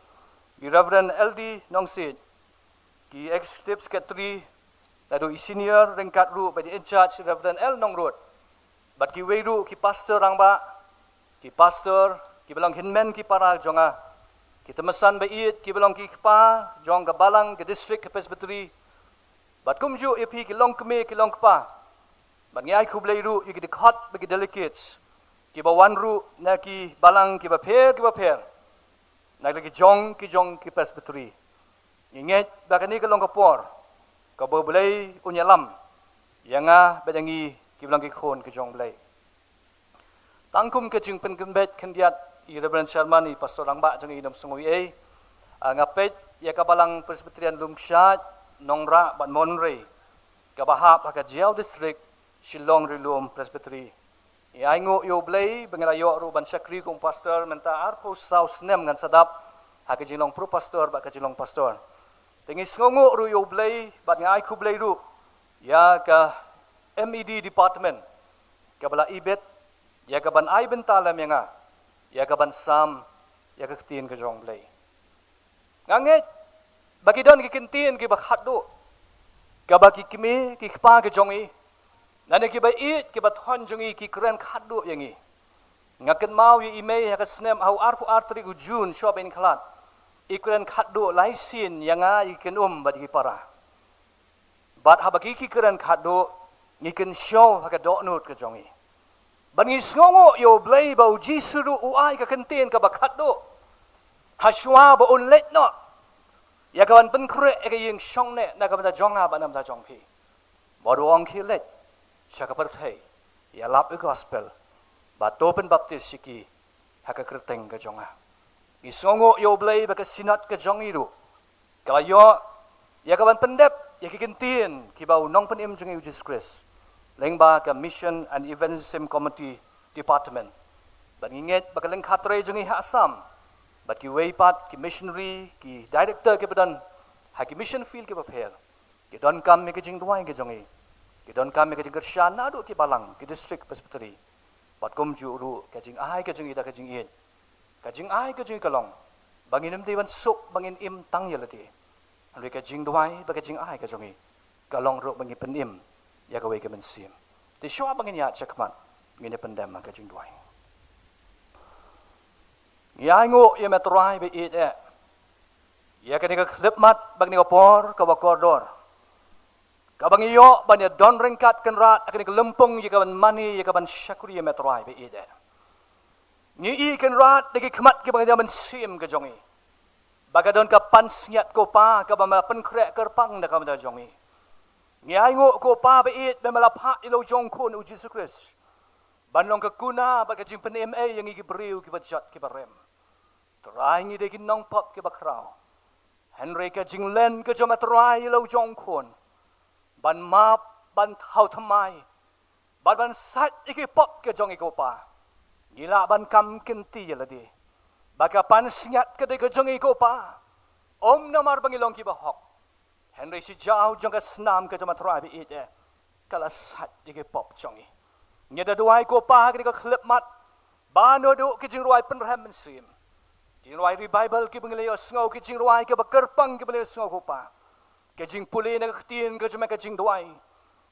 Reverend LD Nongsit ki executive secretary nadu i senior ringkat ru by the in charge Reverend L Nongrut bat ki weiru ki pastor rangba ki pastor ki belang hinmen ki para jonga ki temesan ba it ki belang ki pa jong ka balang ki district presbytery bat kumju ep ki long kme ki long pa bat ngai khublei ru ki dikhat ba ki delegates ki ba wan ru na ki balang ki ba pher na ki jong ki presbytery inget ba kani ka long ka por ka bo blei unyalam yanga badangi ki bilang ki khon ki jong blai tangkum ke jing pen kembet kendiat i Reverend Sharman i pastor rangba jang i nam sungui ngapet ya ka balang presbyterian lumkshat nongra ban monrei ka bahap ka jiao district Shillong Rilum presbytery i aingo yo blai bengara yo ru ban sakri kum pastor menta arpo saus nem ngan sadap ha ka jilong pro pastor ba ka jilong pastor tengi sngongo ru yo blai ban ngai khu blai ru ya ka MED department kabala ibet ya kaban ai bentalam yanga ya kaban sam ya ka tin ka jong blai nganget bagi don ki kintin ki bakhat do kabaki kimi ki pa ka jong i nane ki ba it ki ba thon jong i ki kren khat do yangi ngaken mau yi email ha ka snem au arpu artri u jun shop in khalat ikren khat do laisin yanga iken badi ki para bat habaki ki kren khat do ngiken show haka do not ka jongi bangi sngongo yo blai ba jisuru uai ka kenten ka bakhat do haswa ba on let no ya ka ban pen kre ka yeng shong ne na ka ba jonga ba nam da jong phi bodong khi let shaka par thai ya lap gospel ba topen baptist siki haka kreteng ka jonga isongo yo blai ba ka sinat ka jongi ru ka yo ya ka ban pendep ya ki kenten ki ba nong pen im jongi Jesus Christ lengba ka mission and evangelism committee department ban inget bakaleng khatre jungi ha assam bat ki weipat ki missionary ki director ke badan ha ki mission field ke bapher ki don kam me ke jing duai ke jongi ki don kam me ke jing gersha na do ki balang ki district presbytery bat kom ju ru ke jing ai ke jungi da ke jing in ka jing ai ke jing kalong bangin im dewan suk bangin im tang yelati han ke jing duai ba ke jing ai ke jongi kalong ru bangin penim ya ka wei ka mensim ti shwa bangin ya chakman ngine pendam ka jing duai ya ngo ya metrai be it ya ka ni ka klip mat bang ni ka por ka ba koridor ka bang yo ban ya don ringkat kan rat ka ni ka lempung ya ka ban mani ya ka ban syakuri ya metrai be it ni i kan rat de ki khmat ki bang ya mensim ka jongi baga don ka pan snyat ko pa ka ba ma pen krek kerpang da ka ma jongi ngai ngo ko pa be it be malapha ilo jong khon u Jesus Christ ban long ka kuna ba ka jing pen ma yang gi briu ki bajat ki barem trai ngi de ki nong pop ki bakrao Henry ka jing len ka joma trai ilo jong khon ban map ban thau thamai ban sat ki pop ka jong ko pa gila ban kam kinti yaladi ba ka pan singat ka de ka jong ko pa om namar bangilong ki ba hok Henry si jauh jangka senam ke jama terabi itu, kalau sat dike pop jongi. Nyada duai ko pa ke dike klip mat, bano do ke jing ruai penraham mensim. Jing ruai revival ki banglayo sngau ki jing ruai ki bakerpang ki banglayo sngau kopa. Ke jing puli na ketien ke jome ke jing duai.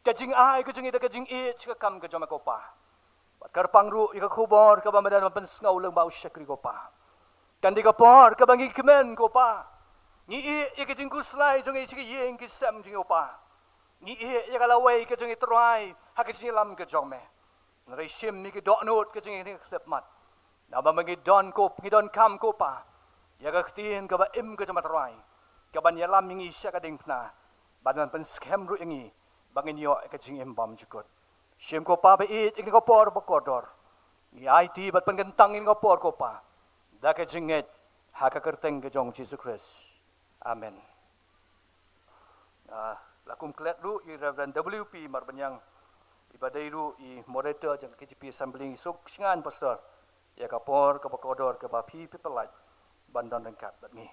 Ke jing ai ke jing ida ke jing it ke kam ke jome kopa. Bakerpang ru ika kubor ke bamadan pen sngau leng bau syakri kopa. Kan di kapor ke bangi kemen kopa. Ni i ke jing kuslai jong i sik yeng ki sam jing kopa. Ni i ya kalawai ke jing itrai ha ke jing lam ke jome. Ngai sim mi ke dok not ke jing ni klep mat. Naba mangi don kop, ngi don kam kopa. Ya ka ktien ka ba im ka jamat rai. Ka ban yalam ngi sya ka ding pna. Badan pen scam ru ngi bangin yo ka jing im bam jukut. Sim kopa ba it ngi ko por ba kodor. Ni IT bat pen gentang ngi ko por kopa. Da ka jinget ha ka kerteng ke jong Jesus Christ. Amen. Lakum klet ru i Reverend WP marbanyang ibadai ru i moderator jang KGP Assembly suk singan pastor. Ya kapor ke bakodor ke bapi pipelaj bandan rengkat batni.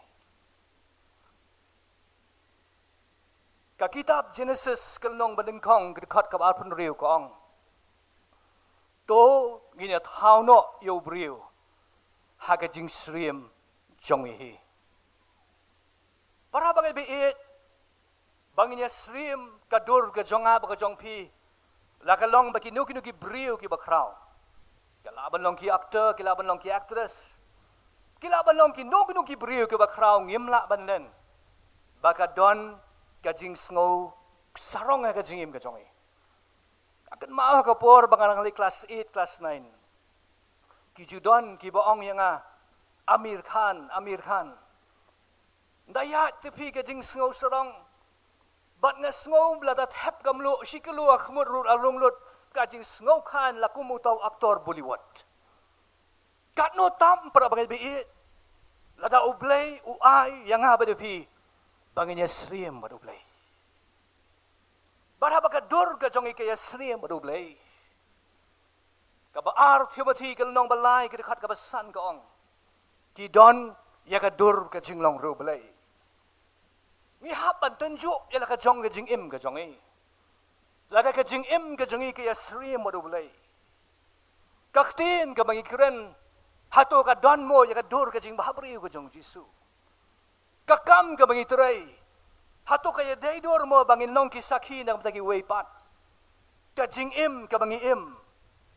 Ka kitab Genesis kelnong badengkong kedekat ke alpun riu kong. To ngini thau no yo briu. Haga jing srim jong hi. Para bagai biit banginya srim kadur ke jonga ba ke jong pi. La kalong baki nuki briu ki bakrau. Kilaban long ki aktor, kilaban long ki actress. Kilaban long ki nuki beriu ke bakrau ngimla banlen. Baka don kajing snow sarong ka jingim ka jongi. Akan mau ka por bangang li class 8, class 9. Ki judon ki baong yang Amir Khan. Daya tepi kajing snow sarong. Bat nga snow blada tap kamlu shikalu akhmur rur alung lut. Kajing snow Khan laku mutau aktor Bollywood. Kat no tam para bangai biit. Lada ublay uai yang ha badapi banginya sriem badublay. Barha baka dur ka jongi kaya sriem badublay. Ka baar Timothy kalnong balai ka dekat ka basan ka ong. Ki don ya ka dur ka jinglong rublay. Ni hapan tunjuk ya la ka jong ka jing im ka jongi. Lada ka jing im ka jongi kaya sriem badublay. Kaktin ka bangikiren hato ka don mo ya ka dur ka jing bahabriu ka jong Jisu. Kakam ka bangitray. Hato kaya daydor mo bangin long ki sakhi na matagi waypat. Ka jing im ka bangi im.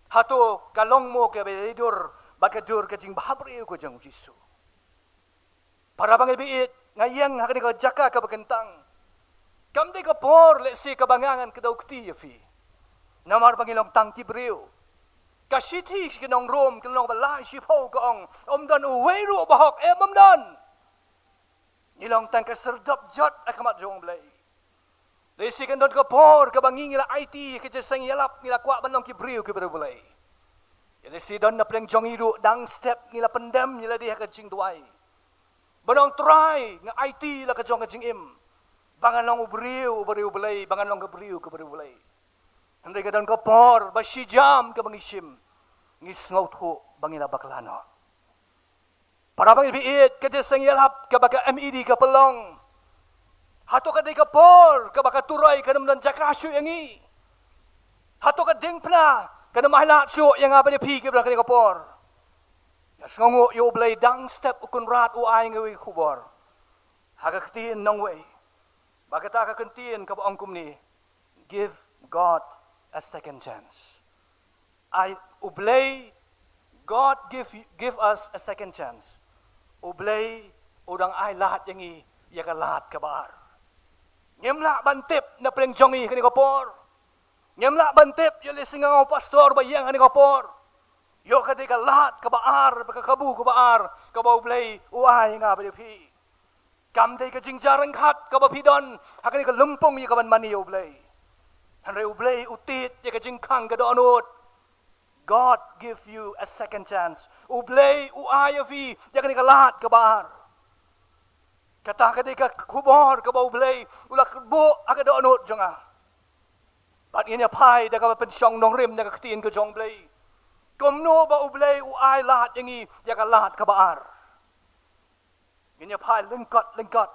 Hato kalong mo ka daydor baka dur ka jing bahabriu ka jong Jisu. Para bangi biit ngayang hakani ka jaka ka bagantang. Kamde ka por lesi ka bangangan ka daw kti yafi. Namar bangilong tangki briu. Kasiti kinong rom kinong balay sipaw kaong omdan uwero bahok omdan. Nilong tang kaserdap jot akamat jong blay. Lesi kan don ka por ka bangi ngila IT ka jesang yalap ngila kwa banong ki briu ki briu blay. Lesi don na pleng jong iru dang step ngila pendam ngila dia ka jing duai. Banong try nga IT la ka jong ka jing im. Bangan long ubriu belai, bangan long kebriu belai. Hendak ka don ka por, basi jam ka bangisim. Ngis ngaut ho bangila baklano. Para bangi biit ka desang yalap ka baka MED ka pelong. Hato ka day ka por, ka baka turay ka naman jakasyo yangi. Hato ka ding pna, ka naman mahilatso yang nga banipi ka ka por. Nas ngongo yo belai dang step ukun rat uay ngawi kubor. Hagaktiin nang way. Baka ka kentiin ka baong kumni, give God a second chance. I ublay, God give us a second chance. Ublay, udang ay lahat yangi, yaka lahat kabar. Nyemla bantip na preng jongi kani kapor. Nyemla bantip yalising ang pastor bayang kani kapor. Yo kadi ka lahat kabaar, baka kabu kabaar, kabaublay, uay nga balipi. Kamday ka jing jarang kat kabapidon hakani ka lumpong ya kaban mani ublay. Hanre ublay utit ya ka jing kang gadonot. God give you a second chance. Ublay uayavi ya kani ka lahat kabar. Kata ka di ka kubor ka ba ublay ulak bo agadonot jonga. Pat inya pai da ka pensyong nong rim da ka ktiin ka jong blay. Komno ba ublay uay lahat yangi ya ka lahat kabar. Ginya pai lengkot.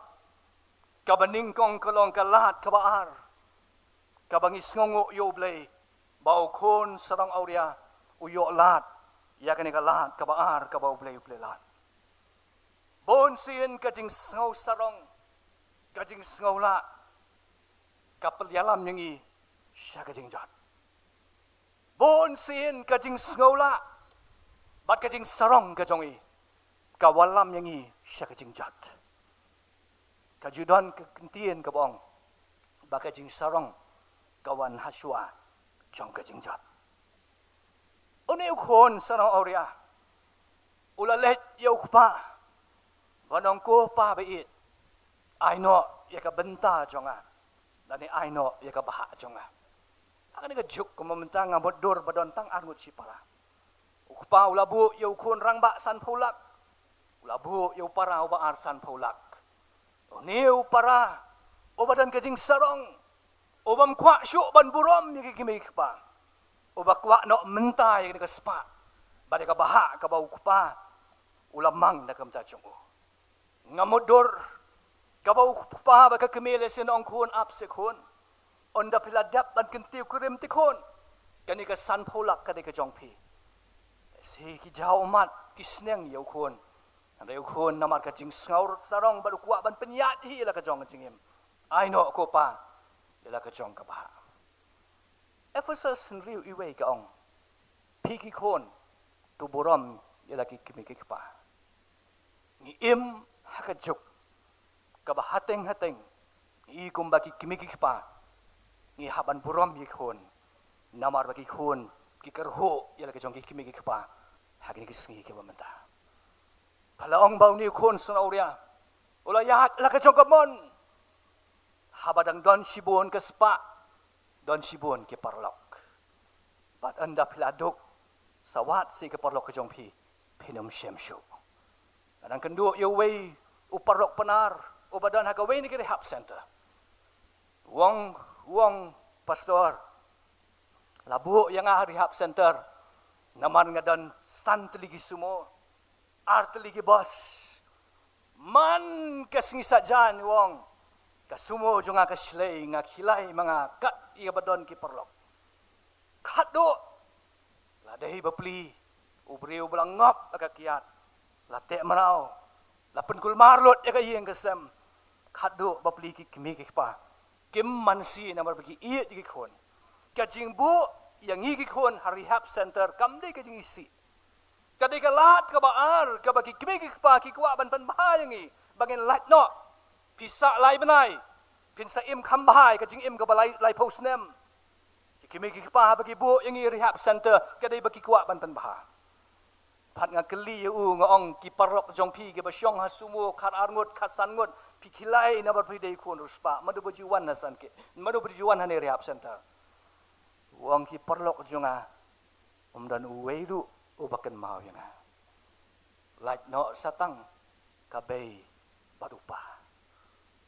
Kabaning kong kalong kalat kabaar. Kabangis ngongo yo blay. Bau kon sarang auria uyo lat. Ya kani kalat kabaar kabau blay lat. Bon sin ka jing sngau sarong, ka jing sngau la, kapal yalam yang i, siya ka jing jat. Bon sin ka jing sngau la, bat ka jing sarong ka jong i, ka walam yang i, siya ka jing jat. Ka judan ka kentien ka bong, ba ka jing sarong, kawan haswa, jong ka jing jat. Uni ukon sarong auria, ulalet yaw pa, Wanong ko pa bait, aino ya ka benta jonga, dani aino ya ka baha jonga. Akan ka juk ko mamentang ngamot dor badon tang arngut si para. Ukpa ulabu yau kun rang ba san pulak, ulabu yau para uba ar san pulak. Niu para, obadan kajing sarong, obam kwa syuk ban burom ya kimik pa. Oba kwa no menta ya ka spa, bade ka baha ka bau ukpa, ulamang na kamta jongo. Ngamodor kabaw pa ba ka kemele sin ong kun ap se kun onda piladap ban kentiu kurim ti kun kani ka san pholak ka de ka jongpi si ki jaw mat kisneng yau kun anda yau kun namar ka jing ngaur sarong baru kuat ban penyat hi la ka jong jingim ai no ko pa la ka jong ka ba Ephesus riu iwe ka ong piki kun tu borom la ki kimi ki pa ni im hakajuk kabahateng-hateng i kumbaki kimikik pa ngi haban burom yikon namar bagi kon kikerho yala kejong kimikik pa hagini kisngi ke bamenta palaong bau ni kon sonauria ula yahat la kejong kamon habadang don sibon ke spa don sibon ke parlok bat anda piladuk sawat si ke parlok kejong pi pinum syemsyu Kadang kendua ya way uparok penar ubadan hagaway ni rehab center. Wong pastor labu yang rehab center naman nga dan san teligi sumo art teligi bos man kasngi sajan wong kasumo jo nga kaslay nga kilay mga kat iabadon ki parlok. Kado laday bapli ubriw belang ngop akakiat Latek marau, lapen kul marlot ya kaya yang kesem, kado bapli kimik pa, kim mansi namar bagi iet gikon, kajing bu yang gikon rehab center kamde kajing isi, kadai kalat kabaar kabagi kimik pa kikwa ban ban bahayang i, bagin lat no, pisa lai benai, pinsa im kambahai kajing im kabalai lai posnem, kimik pa bagi bu yang rehab center kadai bagi kwa ban ban bahayang. Pat nga keli nga ong kiparlok jong pi ke basyong hasumo kar arngut kat sangut pikilai na berpidai kun ruspa madu berjuan nasan ke madu berjuan hane rehab center wong kiparlok jonga dan uweidu ubaken mau yang lait no satang kabei badupa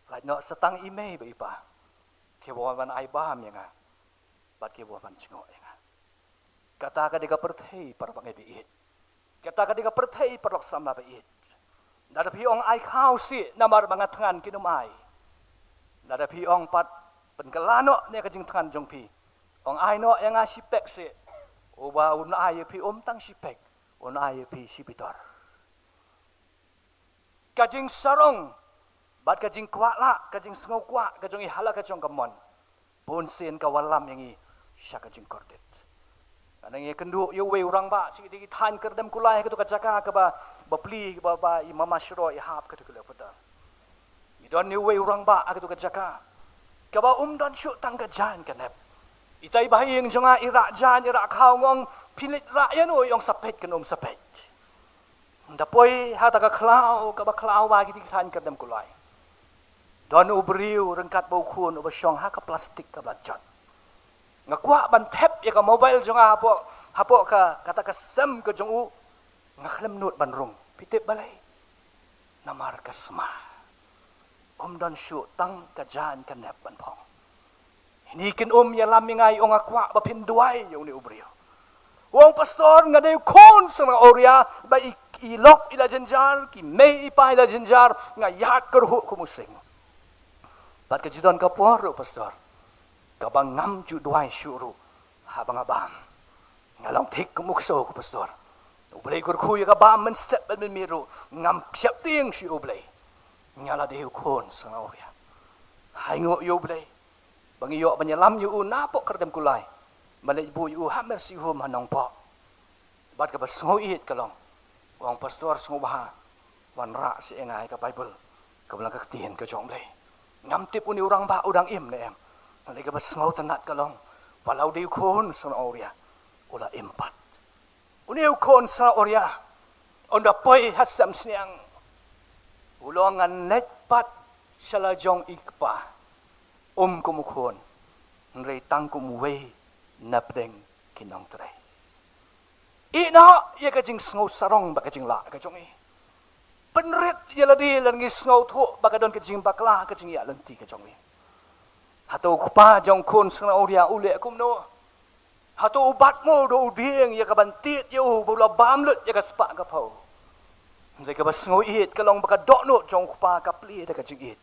lait no satang ime be ipa ke wawan ai baham yang bat ke wawan cingok yang kata ka dika perthei par bangai biit Kata kadika perthei perlok sama bait. Nada piong ai khau si namar bangat tangan kinum ai. Nada piong pat penkelano ne kajing tangan jong pi. Ong ai no yang asipek si. Oba un ai pi tang sipek. Un ai pi sipitor. Kajing sarong bat kajing kwak la kajing sengau kwak kajing ihala kajong kamon. Pun sin kawalam yang i sya kajing kordet. Kadang ia kendu ia we orang ba sikit tan kerdem kulai ke tu kacaka ke ba bapli ke ba imam masyro ihap ke tu kula pada. Idon ni we orang ba ke tu kacaka. Ke ba dan syuk tang ke jan kanep. Itai bahing jonga irak jan irak khau ngong pilit rak ya no yong sapet ke sapet. Ndapoi hata ka klau ke ba klau ba ki tan kerdem kulai. Don ubriu rengkat bau kun ubasyong ha ka plastik ke blanjot. Ngakwa ban tap ya ka mobile jonga hapo ka kata ka sem ke jongu ngaklem nut ban rung pitip balai namar ka sma dan syu tang ka jan ka nep ban phong ini kin ya lamingai ong akwa ba pinduai yung ni ubrio wong pastor ngadai kon sa mga oria ba ilok ila jenjar ki may ipa ila jenjar ngayat kerhu kumusing bat ka jidon ka poro pastor kabang ngam ju duai syuru habang abam ngalong tik kumukso ko pastor Ublay kurku ya ka ba men step ben miru ngam siap ting si ublay. Nyala deu kon sang auria. Hai ngo yo ublay. Bangi yo penyelam yu napok kerdem kulai. Malay bu yu hamer si hum hanong po. Bat ka bersngo it kalong. Wang pastor sngo baha. Wan ra si engai ka Bible. Ka belang ka tien ka jong blay. Ngam tip uni urang ba udang im ne em. Malay ka bersngo tenat kalong. Walau deu kon sang auria. Ula empat. Uniu kon sa auria. Onda poi hasam sniang. Ulongan netpat salajong ikpa. Kumukon. Nrei tang kumuwei napdeng kinong tray. Ina ya kajing sngaw sarong ba kajing la kajong i. Penrit ya ladi lan ngi sngaw tho ba kadon kajing bakla kajing ya lanti kajong i. Hato kupa jong kon sngaw ria ule kumno. Hato ubat mo do ubieng ya kabantit ya bula bamlut ya kaspa kapau. Nrei ka basngaw it kalong baka dokno jong kupa kapli da kajing it.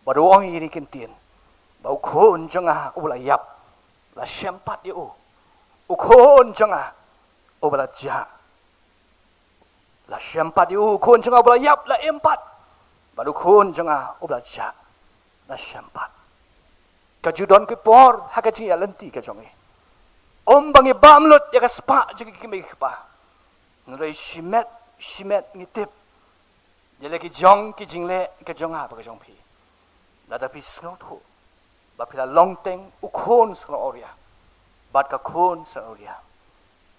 Baruang ini kintin. Bau kon janga ula yap. La syempat ya ukon janga ubala ja. La syempat ya ukon janga ubala yap la empat. Baru kon janga ubala ja. La syempat. Kajudon ke por hakaji ya lenti kajongi. Bangi bamlut ya kaspa jagi kimi pa. Ngai simet ngitip. Jadi ki jong ki jingle kajonga ba kajong pi. La tapi sngot ho. Bapila longteng ukon sa oria. Bat ka kon sa oria.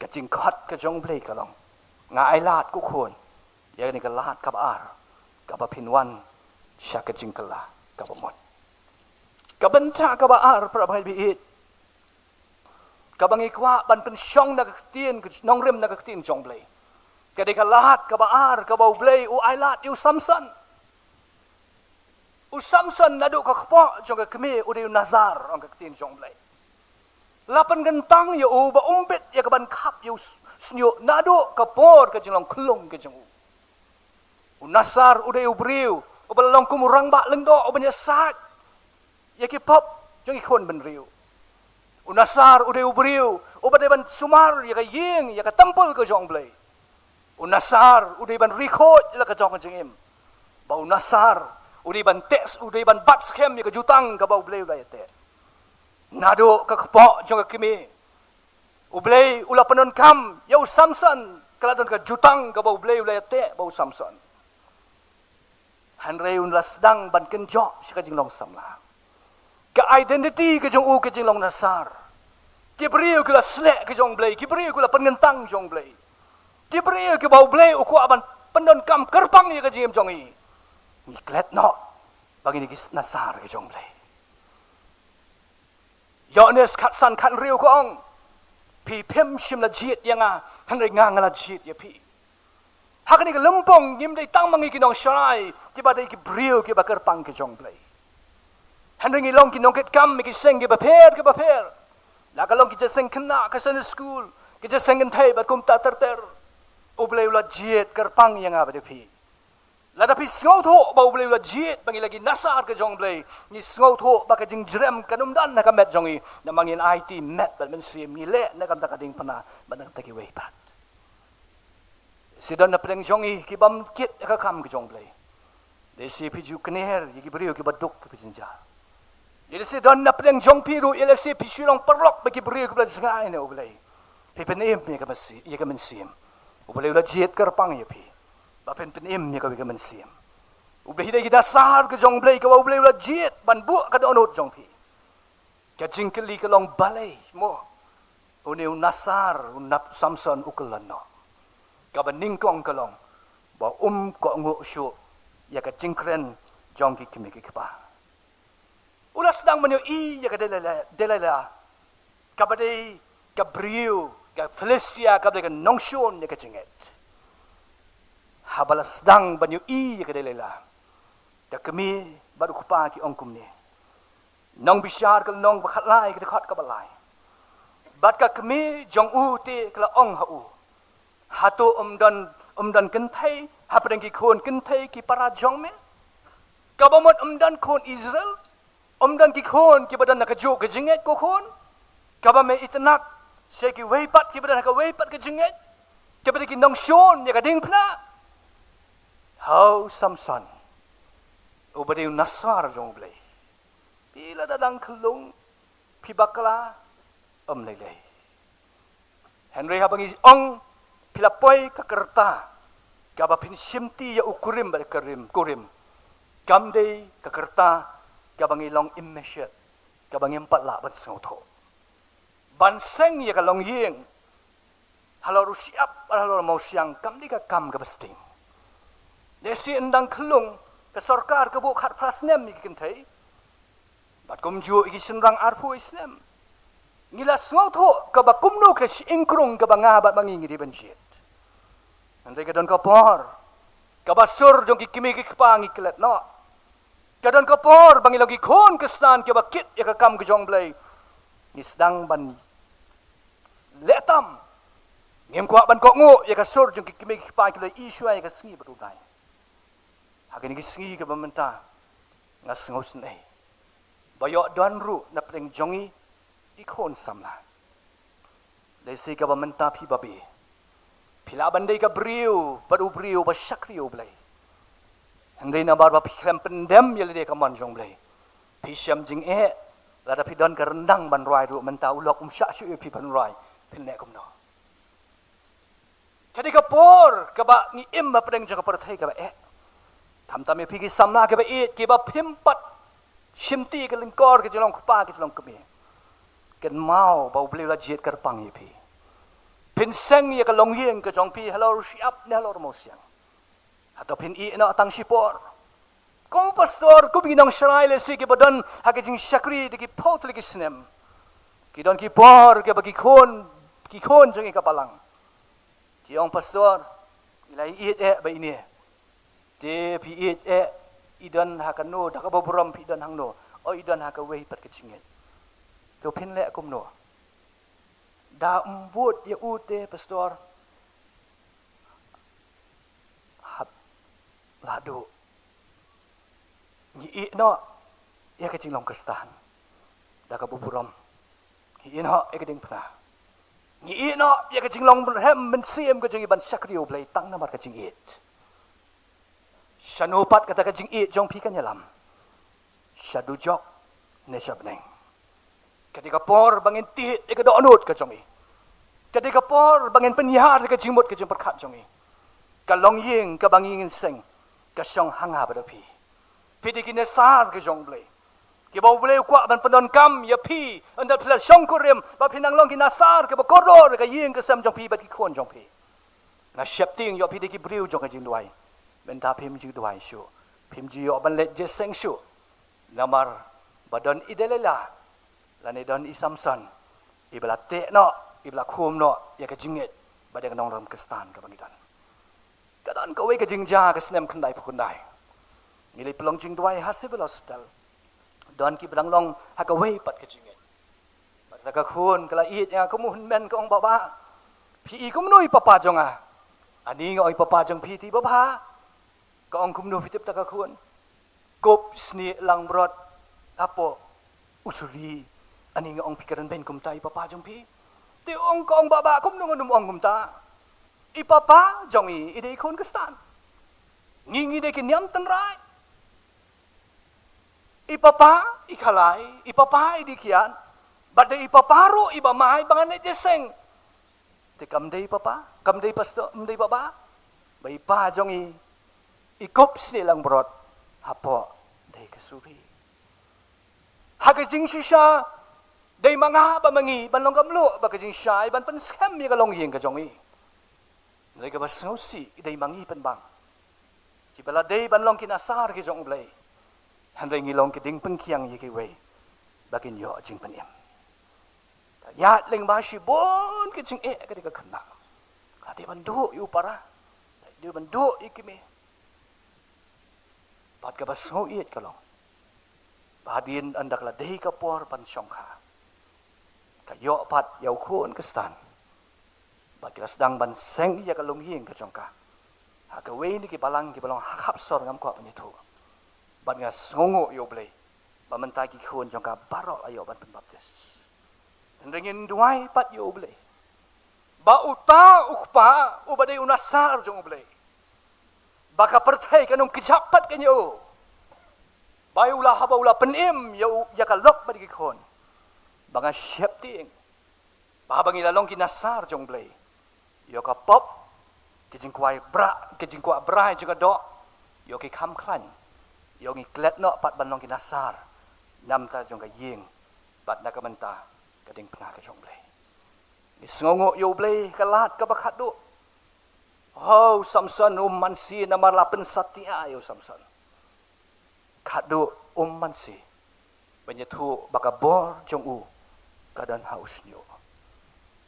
Kajing khat ka jong play ka long. Nga ay lat ku kon. Ya ni ka lat ka baar. Ka ba pinwan siya kajing kala ka ba mon. Ka benta ka baar para bang biit. Ka bang ikwa ban pensyong na kaktin nong rem na kaktin jong play. Ka di ka lat ka baar ka ba play u ay lat yu samson. Samson nadu ka kpo jong ka kemi uday nazar ang kaktin jong blay. Lapan gentang ya ba umbit ya ka ban kap ya snyo nadu ka por ka jong klong ka jong. Nazar uday ubriu ubalong kumurang ba lengdo ubanya sat. Ya ki pop jong ikon ben riu. Nazar uday ubriu ubaday ban sumar ya ka ying ya ka tempel ka jong blay. Nazar uday ban rikot ya ka jong jengim. Bau Nazar uday ban tes, uday ban bat skem ya kajutang ka bau blay ulay te. Nado ka kpo jong kimi. Ublay ula panon kam ya Samson kaladon ka jutang ka bau blay ulay te bau Samson. Hanrei un lasdang ban kenjo si ka jinglong samla. Ka identity ka jong u ka jinglong nasar. Kibriu ka slek ka jong blay, kibriu ka pengentang jong blay. Kibriu ka bau blay uku aban panon kam kerpang ya ka jingim jong i. Ngiklet no bagi ni nasar ke jong blay. Yones kat san kat riu ko ong pi pem sim la jit yang hanrei ngang la jit ya pi. Hak ni ke lempong ngim dei tang mangi kinong shalai tiba dei ki briu ki bakar pang ke jong blay. Hanrei ngilong kinong ket kam ki seng ki baper ke baper. La kalong ki seng kena ka san school ki seng ntai ba kum ta ter. Ublay la jit kerpang yang ba de pi. Lada pi sngaw tho bau blay la jit bangi lagi nasar ke jong blay ni sngaw tho ba ka jing jrem kanum dan na ka met jongi na mangin IT met ban men sim ni le na kam ta ka ding pana ban ta ki wei pat sidon na pleng jongi ki bam kit ka kam ke jong blay de si pi ju kner yi ki brio ki baduk ki pinja ye si don na pleng jong pi ru ye si pi shulong perlok ba ki brio ki blay sngai ne oblay pi penem me ka masi ye ka men sim oblay la jit kerpang ye pi Bapen penim ni kami kemen siam. Ublay hidai kita sahar ke jong blay kau ublay ulah jit ban bu ke donut jong pi. Kajing keli kelong balai mo. Uni nasar unap Samson ukelano. Kaban ningkong kelong ba ko ngu syu ya kajing kren jong ki kimi ki pa. Ulah sedang menyo i ya ka delala. Kabadai Gabriel ka Philistia kabadai ka nongshon ya kajinget. Habala sedang banyu i ya kedelela. Da kami baru kupa ki ongkum ni. Nong bishar kal nong bakhatlai ke dekat kabalai. Bat ka kami jong u te kala ong ha u. Hato umdan kentai hapeng ki kon kentai ki para jong me. Kabamot umdan kon Israel. Umdan ki kon ki badan nakajo ke jinget ko kon. Kabame itanak se ki weipat ki badan ka weipat ke jinget. kepada kinong Sean ya kading pna how Samson ubadi nasar jong blay bila dadang kelung pibakla lele Henry habangi ong pilapoy kakerta gaba pin simti ya ukurim bar kurim gamdei kakerta gabangi long immeasure gabangi empat la ban sengotho banseng ya kalong yeng halor siap halor mau siang kam di ka kam ka besting desi endang kelung ke sarkar ke buk hat prasnem ikin thai bat kum ju iki senrang arpu isnem ngila sengotho ka ba kumno ke ingkrung ka banga bat mangingi di benjit nanti ka don ka por ka basur jong ki kimi ki pangi klet no kadon ka por bangi lagi khon ke stan ke bakit ya ka kam ke jong blai ni sedang ban letam ngem kwa ban ko ngo ya ka sur jong ki kimi ki pangi ke isu ya ka singi batu dai hagini ki singi ke bamenta ngas ngos nei bayo don ru na peng jongi di khon samla lesi ka bamenta pi babi pila bandai ka briu padu briu ba sakriu blai Henry na barba pikram pendem yali dia kaman jong blai. Pisiam jing lada pidon ka rendang ban roi ru menta ulok syak syu pi ban roi pin nek kumno. Kadi ka por ka ba ngi im ba pedeng jong ka por thai ka ba tham tam pi ki samna ka ba ki ba pimpat simti ka lingkor ka jolong kpa ka jolong kemi. Ken mau ba blai la jet ka pang pi. Pin seng ya ka long hieng ka jong pi hello siap ne hello mo siang. Atau pin na tang sipor. Kau pastor, kau binang serai lesi ke badan hakijing syakri di pot lagi snem. Kidon ki por ke bagi kon jangi kapalang. Tiong pastor, ilai ba ini. Te pi idan hakano dak boburam pi idan hangno. O idan hakawe pat kecingit. Tu pin le akumno. Da umbut ya ute pastor. Ladu ni no ya kecing long kristan da ka buburom ki no ya keding pna ni no ya kecing long hem men siem ka jing ban sakrio blai tang na mar kecing it shanupat kata kecing it jong pi kan yalam shadu jok ne sabneng ketika por bangin ti ya ka do anut ka jong i ketika por bangin penyihar ka jing mut ka jing perkhat jong i kalong yeng ka bangin seng kasong hanga pada pi. Pi di kine sar ke jong blai. Ki bau blai kwa ban penon kam ya pi. Anda pila song kurim ba pinang long kina sar ke ba koror ke yeng ke sam jong pi ba ki khon jong pi. Na syap ting yo pi di ki briu jong ke jing duai. Ben ta pim ji duai shu. Pim ji yo ban let je seng shu. Namar badon idelela. Lane don i Samson. Ibla te no, ibla khum no ya ke jingit. Ba de nong ram ke stan ke bangidan. Kadang kau ke jingja ke senem kendai pukundai. Nilai pelong jing duai hasil hospital. Dan ki bedang long hakawai pat ke jingit. Masa ka khun kala it yang kamu men ka ong baba. Pi kum noi papa jonga. Ani ngoi papa jong pi ti baba. Ka ong kum no pitip ta ka khun. Kop sni lang brot apo usuri. Ani ngong pikiran ben kum tai papa jong pi. Ti ong ka ong baba kum no num ong kum ta. Ipapa jongi ide ikon kestan. Ngingi de kinyam tenrai. Ipapa ikalai, ipapa idikian. Bade ipaparu ibamai bangan jeseng. Te kam dei papa, kam dei pastor, dei baba. Bai pa jongi ikop silang brot hapo dei kesuri. Hakajing sisa dei manga ba mangi ban longgam lu ba kajing syai ban pen scam ya kalong yeng ka jongi. Mereka bersengusi idai mangi penbang. Cipala dei ban long kinasar ki jong blai. Handai ngilong ki ding pengkiang ye ki wei. Bakin yo jing penim. Ya leng ba shi bon ki jing ka di ka khna. Ka di ban du yu para. Di ban du ikimi. Pat ka baso iet kalong. Badin andak la dei ka por pan songkha. Ka yo pat yau khun kestan. Bagi sedang ban seng ya kalung hieng ke jongka. Haka wei ni ki balang hakap sor ngam kwa penyitu. Ban nga songo yo blai. Ba mentai ki khun jongka barok ayo ban pen baptis. Dan ringin duai pat yo blai. ba uta ukpa ubade unasar jong ublay baka pertai kanum kejapat kanyo bai ula haba ula penim ya kalok bagi kon banga siap ting ba bangi lalong kinasar jong blay yo ka pop kijing kwai bra juga do yo ki kham khlan yo ngi klet no pat banlong kinasar nam ta jong ka ying pat na ka menta kading panga ka jong blay ni sngongo yo blay kalat ka bakat do oh Samson mansi nomor 8 Satya yo Samson kado mansi banyetu bakabor jong u kadan haus nyo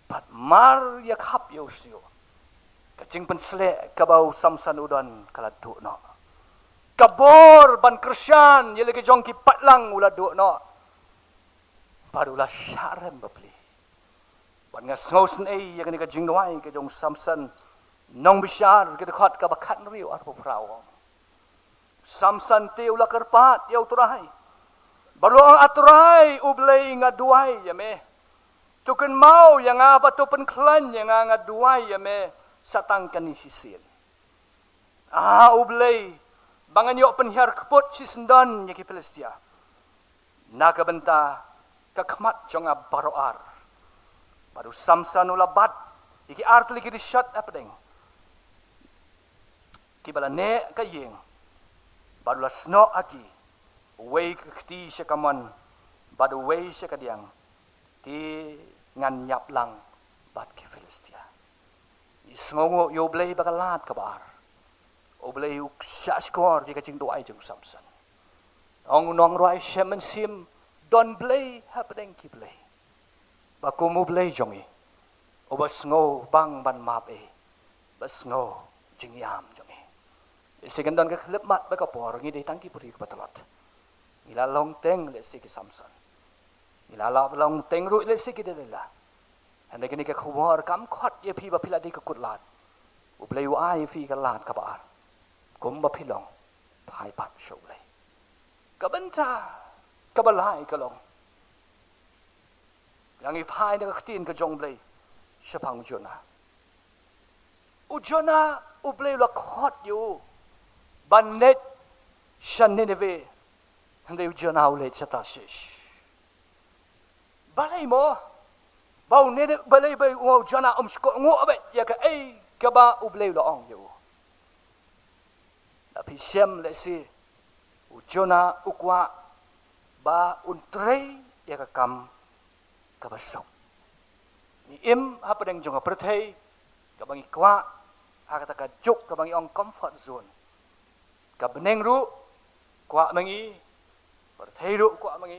pat mar ya khap yo sio kacing pensle kabau Samson udon kaladu no kabor ban Krisyan ye lagi jong ki patlang uladu no barulah syarem bapli ban ngasngos nei ya kani ka jing noai ka jong Samson nong bisyar kita khat ka bakat riu arpo praw Samson te ula kerpat ya uturai baru ang aturai ublay nga duai ya me tuken mau yang apa tu penklan yang nga duai ya me satang kani sisil ublay bangan yo penhiar keput si sendan ya ki Palestia naga benta kakmat jonga baroar baru Samson ula bat iki artli ki shot apa deng kibala ne kayeng barulah sno aki way kti sekaman badu way sekadiang ti ngan yap lang bat ki Filistia isngongo yo blay bakalat kabar o blay uksa skor ki kacing doai jeng Samson ong nong roi shemen sim don blay happening ki blay bakumu blay jongi o basngo bang ban map basngo jingyam jongi Second ke klip mat baka por ngi de tangki puri ke patolot. Ila long teng le si ki Samson. Ila long teng ru le si ki de la. Ande kini ke khumor kam khot ye phi ba phila di ka kutlat. U play u ai phi ka lat ka bar. Kum ba philong phai pat show le. Ka benta ka balai ka long. Yang i phai de ka tin ka jong blai. Shapang Jonah. U Jonah u play la khot you. Banet shan Nineveh hande Jonah ule chatashish balai mo bau ne balai bai u Jonah sko ngo ba ya ka ai ka ba u blai lo ong yo tapi sem le si u Jonah u kwa ba un trei ya ka kam ka basok ni im apa deng jonga perthai ka bangi kwa ha kata ka juk ka bangi ong comfort zone Kabeneng ru kwa mangi berthai ru kwa mangi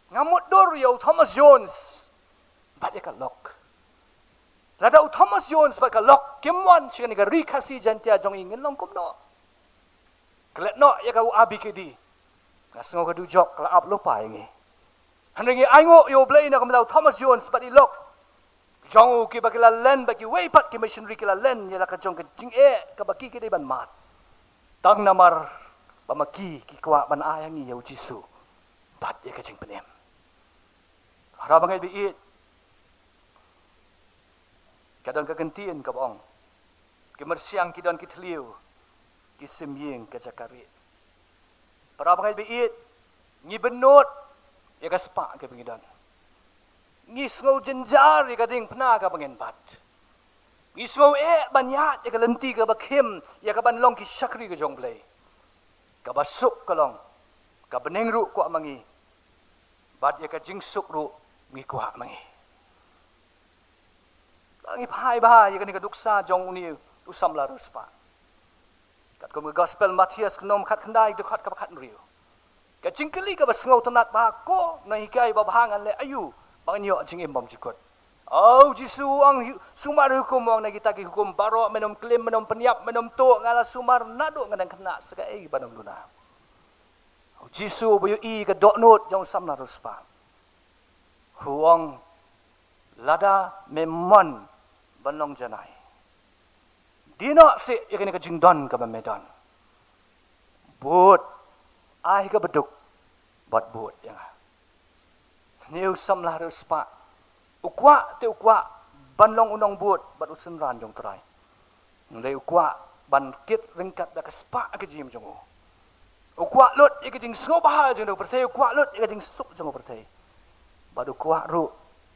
ngamut dor yo Thomas Jones bat ka lock lada Thomas Jones bat ka lock kimwan sikani ka rikasi jantia jong ingin long kum no klet no ya ka abi kedi ngasngo ka du jok la up lo pa ngi hanengi aingo yo blai na kamlau Thomas Jones bat i lock jong ki bakila len baki way pat ki missionary kila len ya la ka jong ka jing ka baki ki ban mat tang namar pamaki ki kwa ban ayang i Jisu bat ya kacing penem harabangai biit kadang kagentian ka bong kimersiang ki don ki tliu ki semyeng ka jakari harabangai biit ngi benot ya ka spa ka pengidon ngi sngo jenjar ya ka ding pna ka pengen bat Ismo banyat ya kalenti ka bakhim ya ka banlong ki sakri ka jong blay. Ka basuk ka long. Ka beneng ru ko amangi. Bat ya ka jingsuk ru ngi ko amangi. Langi phai ba ya ka ni ka duksa jong uni usam la ruspa. Kat ko gospel Matthias knom khat khandai de khat ka khat riu. Ka jingkeli ka basngau tanat ba ko na hikai ba bhangan le ayu bangyo jingim bom jikot. Oh Jisu ang sumar hukum ang nagitagi hukum baro menom klim menom peniap menom to ngala sumar nado ngadang kena sekai banom luna. Oh Jisu boyo i ka doknot jong samna ruspa. Huang lada memon banong janai. Dino si yakini ka jingdon ka medan. But ai ka beduk bat but yang. Niu samla ruspa. Ukwa te ukwa ban long unong buat bat usen ran jong trai ngai ukwa ban kit ringkat da kaspa ke jim jong ukwa lut ik jing sngo bahal jong do pertai ukwa lut ik jing sup jong pertai bat ukwa ru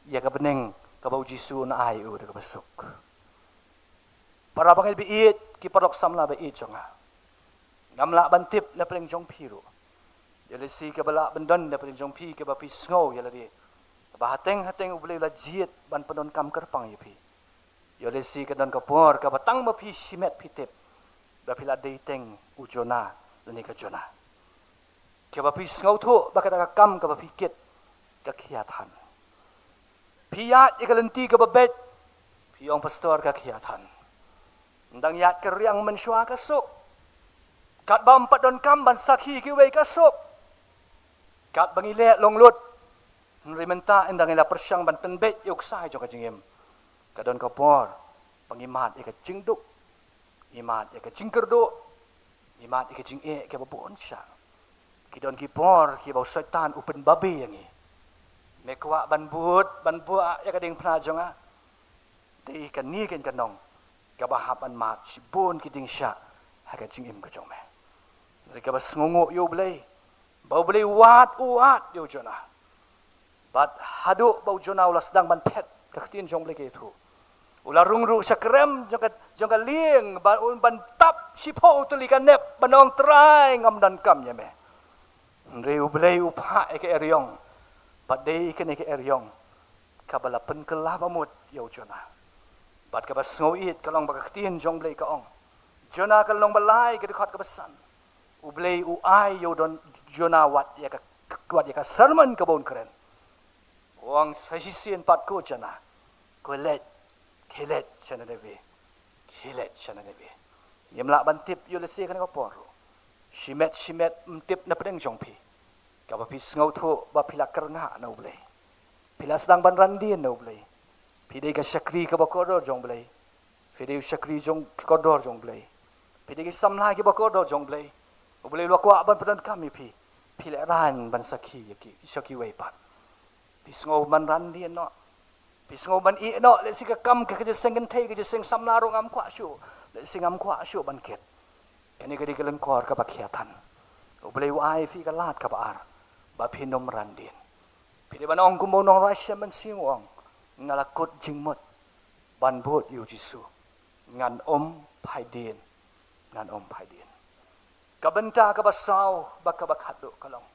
ya ka beneng ka bau jisu na ai u da ka besuk para bangai biit ki parok samla biit jonga ngamla bantip na peleng jong piru yale si ke bala bendan na peleng jong pi ke ba pi sngo yale di ba hateng ubele la jiet ban penon kam kerpang yipi yale si ke dan kapor ka batang ma pi simet pitip ba pila deiteng ujona lani ka jona ke ba pi sngo thu ba ka kam ka ba pikit ka khiatan piyat ikalenti ka ba bet piyong pastor ka khiatan ndang yat ke riang mensyua ka sok kat ba empat don kam ban sakhi ki wei ka sok kat bangile long lut rimenta endang ila persyang ban penbet yok sai jo ka jingem kadon ka por pangimat e ka jingduk imat e ka jingkerdo imat e ka jing e ka babon sya kidon ki por ki bau setan upen babe yangi me kwa ban buat ya ka ding phna jonga dei ka ni ken kanong ka bahapan mat sibon ki ding sya ha ka jingem ka jong me mereka bas ngongo yo blai bau blai wat yo jona bat hadu bau jona ulas sedang ban pet kaktin jong blai ke tu ular rungru sakrem jong lieng ban tap sipo tuli kan nep banong trai ngam dan kam ya me reu blai upha ke eryong bat dei ke eryong kabala pen kelah bamut yo jona bat ka bas ngoit kalong bakaktin jong blai ka ong jona kalong balai ke dekat ka besan ublei uai yo don jona wat ya ka kuat ya ka sermon ka bon keren wang sasisien pat ko jana kolet kilet chana devi yemla bantip yo lesi kan ka por simet mtip na pedeng jongpi ka ba pis ngau thu ba pila kerna na ublei pila sedang ban randin na ublei pidei ka syakri ka ba kodor jong blei pidei syakri jong kodor jong blei pidei ki samla ki ba kodor jong blei ublei lo kwa ban pedan kami pila ran ban sakhi ki syaki wei pat pis ngau ban randin no pis ngau ban i no le sika kam ka je sengen thei ka je seng samla ro ngam kwa shu le singam kwa shu ban ket kani ka di ka lengkor ka bakhiatan ublei wai fi ka lat ka ba ar ba phinom randin pide ban ong kumbo nong rasya man singwang ngalakot jingmot ban bot yu jisu ngan phai din kabenta ka basaw baka bakhado kalong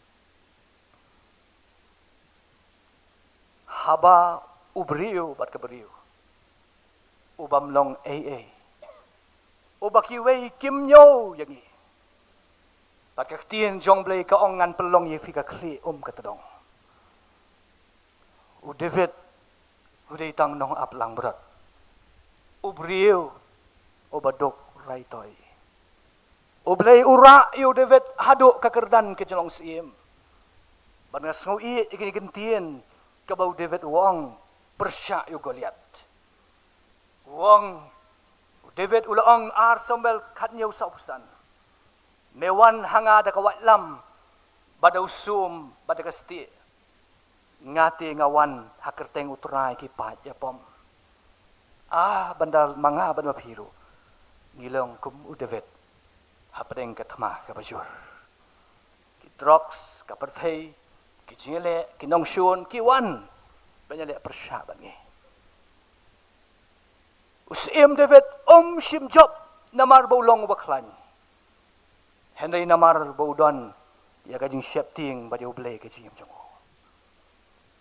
haba ubriu bat kabriu ubamlong ubaki wei kimnyo yangi bat kaktien jong blei ka ong ngan pelong ye fika kli katadong u David udei tang nong ap lang berat ubriu obadok raitoi ublei ura yu David haduk kakerdan ke jelong sim banas ngui ikini gentien ka bau David wong persya yu Goliat wong David ulaong ar sombel katnyau sausan mewan hanga da kawat lam badau sum badagasti ngati ngawan hakerteng utrai ki pat ya pom bandal manga ban mapiru ngilong kum u David hapadeng katma ka bajur ki drops ka perthei ki jile ki nongshun ki wan banyale persya bangi usim David sim job namar bolong baklan Henry namar boudon ya kajing septing badi ublei ka jing jong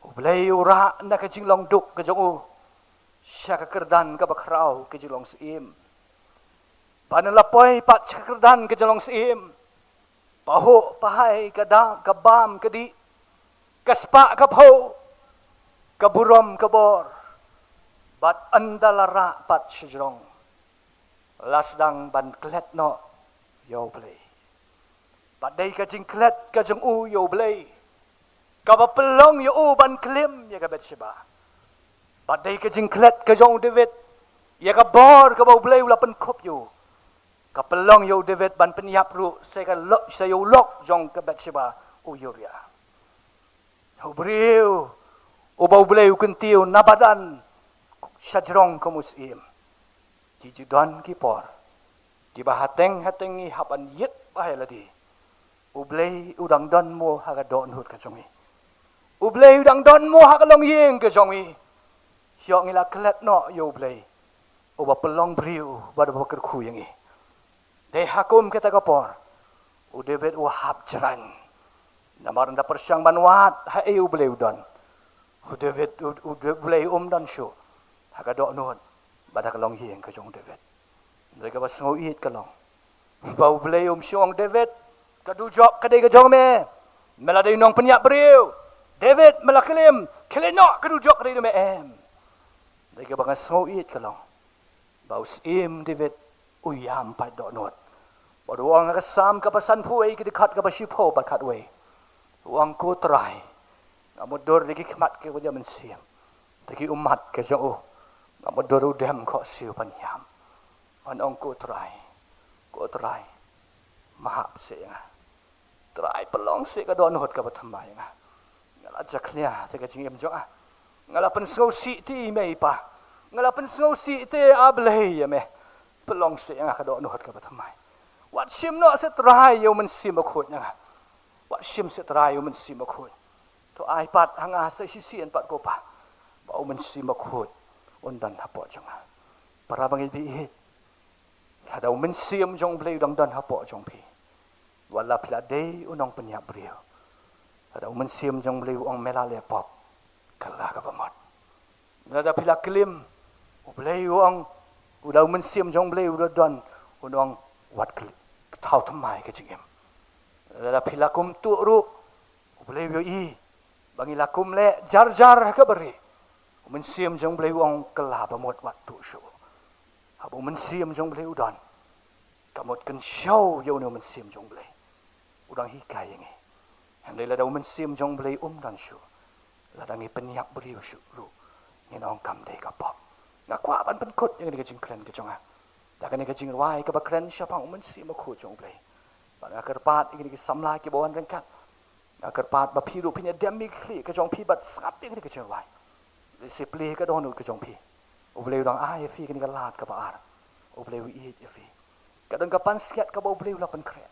ublei ura na ka jing long duk ka jong sya ka kerdan ka bakrau ka jing long sim panalapoy pat sya ka kerdan ka jing long sim paho pahai ka dam ka bam ka di kaspa ka pho ka burom ka bor bat andalara pat sejrong lasdang ban klet no yo play badai ka jing klet ka jong u yo play ka ba pelong yo u ban klim ya ka Bathsheba badai ka jing klet ka jong David ya ka bor ka ba play ula pen khop yo ka pelong yo David ban penyap ru se ka lok se yo lok jong ka Bathsheba u Uriah ubriu u ba play u kentiu nabadan syajrong kemusim di judan kipor di bahateng hatengi hapan yet bahaya ladi ublei udang don mo hagadon hut ka jongi ublei udang don mo hakalong yeng ka jongi hiok ngila kelet no yo ublei uba pelong briu bada bakar ku yengi de hakum kata kapor u David wahab jaran namar nda persyang banwat ha e ublei udon u David ublei dan syu hagadon nuhut bada kalong yeng ka jong David mereka bas ngoit kalong bau ublei syong David kadu jok kadai ka jong me meladai nong penyak briu David melakelim kelenok kadu jok kadai me mereka bangas ngoit kalong bau sim David uyam pai dok not baru orang kesam ke pasan puai ke dekat ke pasipo bakat we uang ku terai ngamudur lagi kemat ke wajah mensiam lagi umat ke jauh ngamudur udam kok siu panyam anong ku terai mahap siya terai pelong si ke donot ke batamay nga ngalajak niya sa kachingim jong ngalapan snow si ti may pa ngalapan snow si ti ablay ya me pelong siya nga ke donot ke batamay wat sim no sa terai yo mensim akut nga wat sim sa terai yo mensim akut to ai pat hanga sa sisian pat ko pa bau mensim akut undan hapo jong para bangil biit ada mensim jong blay dang dan hapo jong pi wala pila day unong penyak beliau ada mensim jong blay uang melale pop kalah ka pamot ada pila kelim blay uang udah mensim jong blay udah dan unong wat thau thamai ke jingem ada pila kum tu ru blay yo i bangila kum le jar ka beri mensim jong blay uang kalah pamot waktu syu abu mensim jong blay udan kamot kan show yo no mensim jong blay udang hikai ngi handai la da mensim jong blay dan syu la dangi penyak beriu syu ru ni nong kam dei ka pop ngakwa ban penkut yang ni kejing kren ke jonga da kan ni kejing wai ka bakren siapa mensim aku jong blay ban akerpat ini ki samla ki bawan rengkat akerpat ba piru pinya demi kli ke jong pi bat sap ni kejing wai disipli ka donu ke jong pi ublay udang ai fi kini galat ka baar ublay wi e fi kadang kapan siat ka ublay la pen kre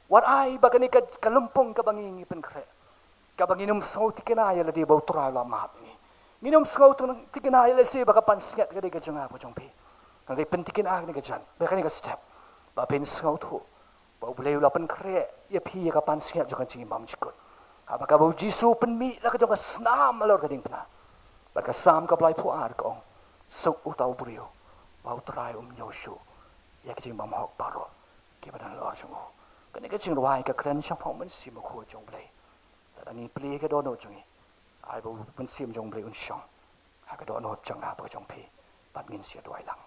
wat ai ba kani ka kalumpong ka bangingi pen kre ka banginum so tikena ya la di bau tra la ma ni nginum so tikena ya la si ba kapan siat ka de ka janga po jong pi nang de pen tikena ni ka jan ba kani ka step ba pen so thu ba ublay la pen kre ya pi ka pan siat jo kan cing mam jikut apa ka bau jisu pen mi la ka jong ka snam alor ka ding pna ba ka sam ka blai pu ar ka ong sok utau brio bau trai nyoshu ya kecing bam hok paro ki badan lor jungu kene kecing ruai ka kren sha phong men sim ko jong blai ta ni pli ka dono jungi ai bau men sim jong blai un shong ha ka dono jang ha pa jong pi pat ngin sia doi lang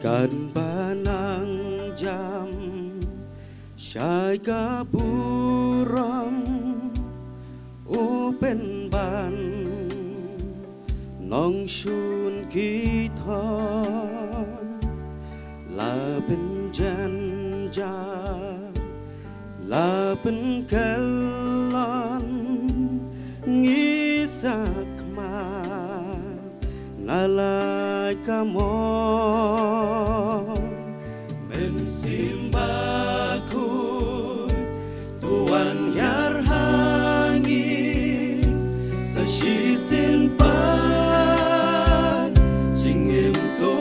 Kan banang jam syai kapuram upen ban nong shun kita la ben jan ja la ben kelon ngisak ma nalai kamon men simbaku tuan yar hangi sa shisin pan jingim to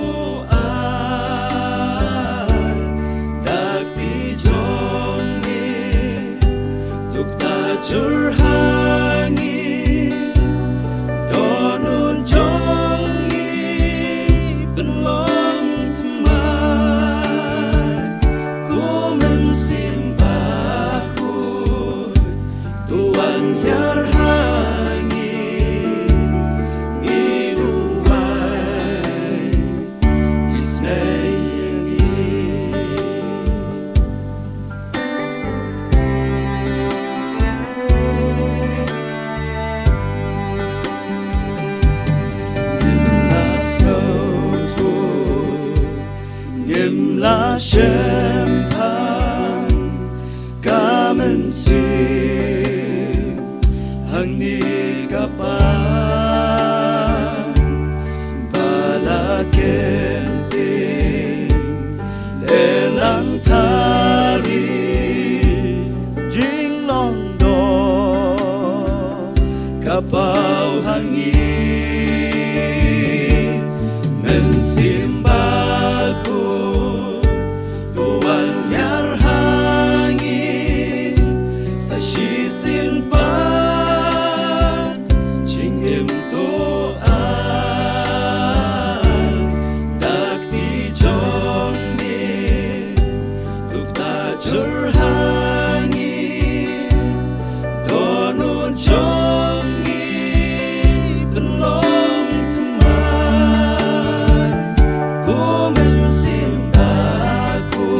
Curhangi donun jongi belum teman ku mensimbaku Tuhan yarhangi ngiruai isnayangi la champagne kamen sim hang ni kapan bala kenting elang tari jing long do kapau hangi mensimbaku Tuan yarhangi sa shisin pan jingim to dak ti jong ni tuk ta curhangi donun jongi belum teman ku mensimbaku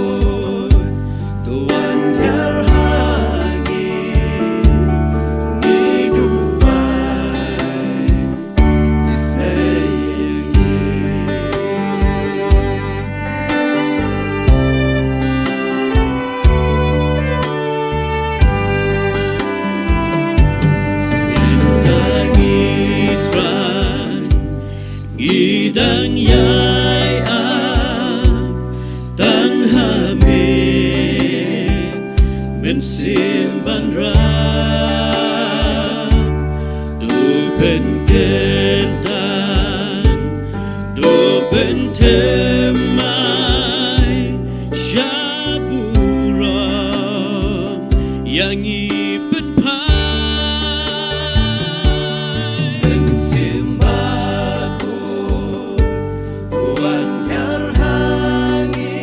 Tuhan yarhangi ngiduai isnayangi Ngidang yai tang hame mensimban ra du pen kentan du pen temai syaburon yang ipet pai mensimbaku Tuhan yarhangi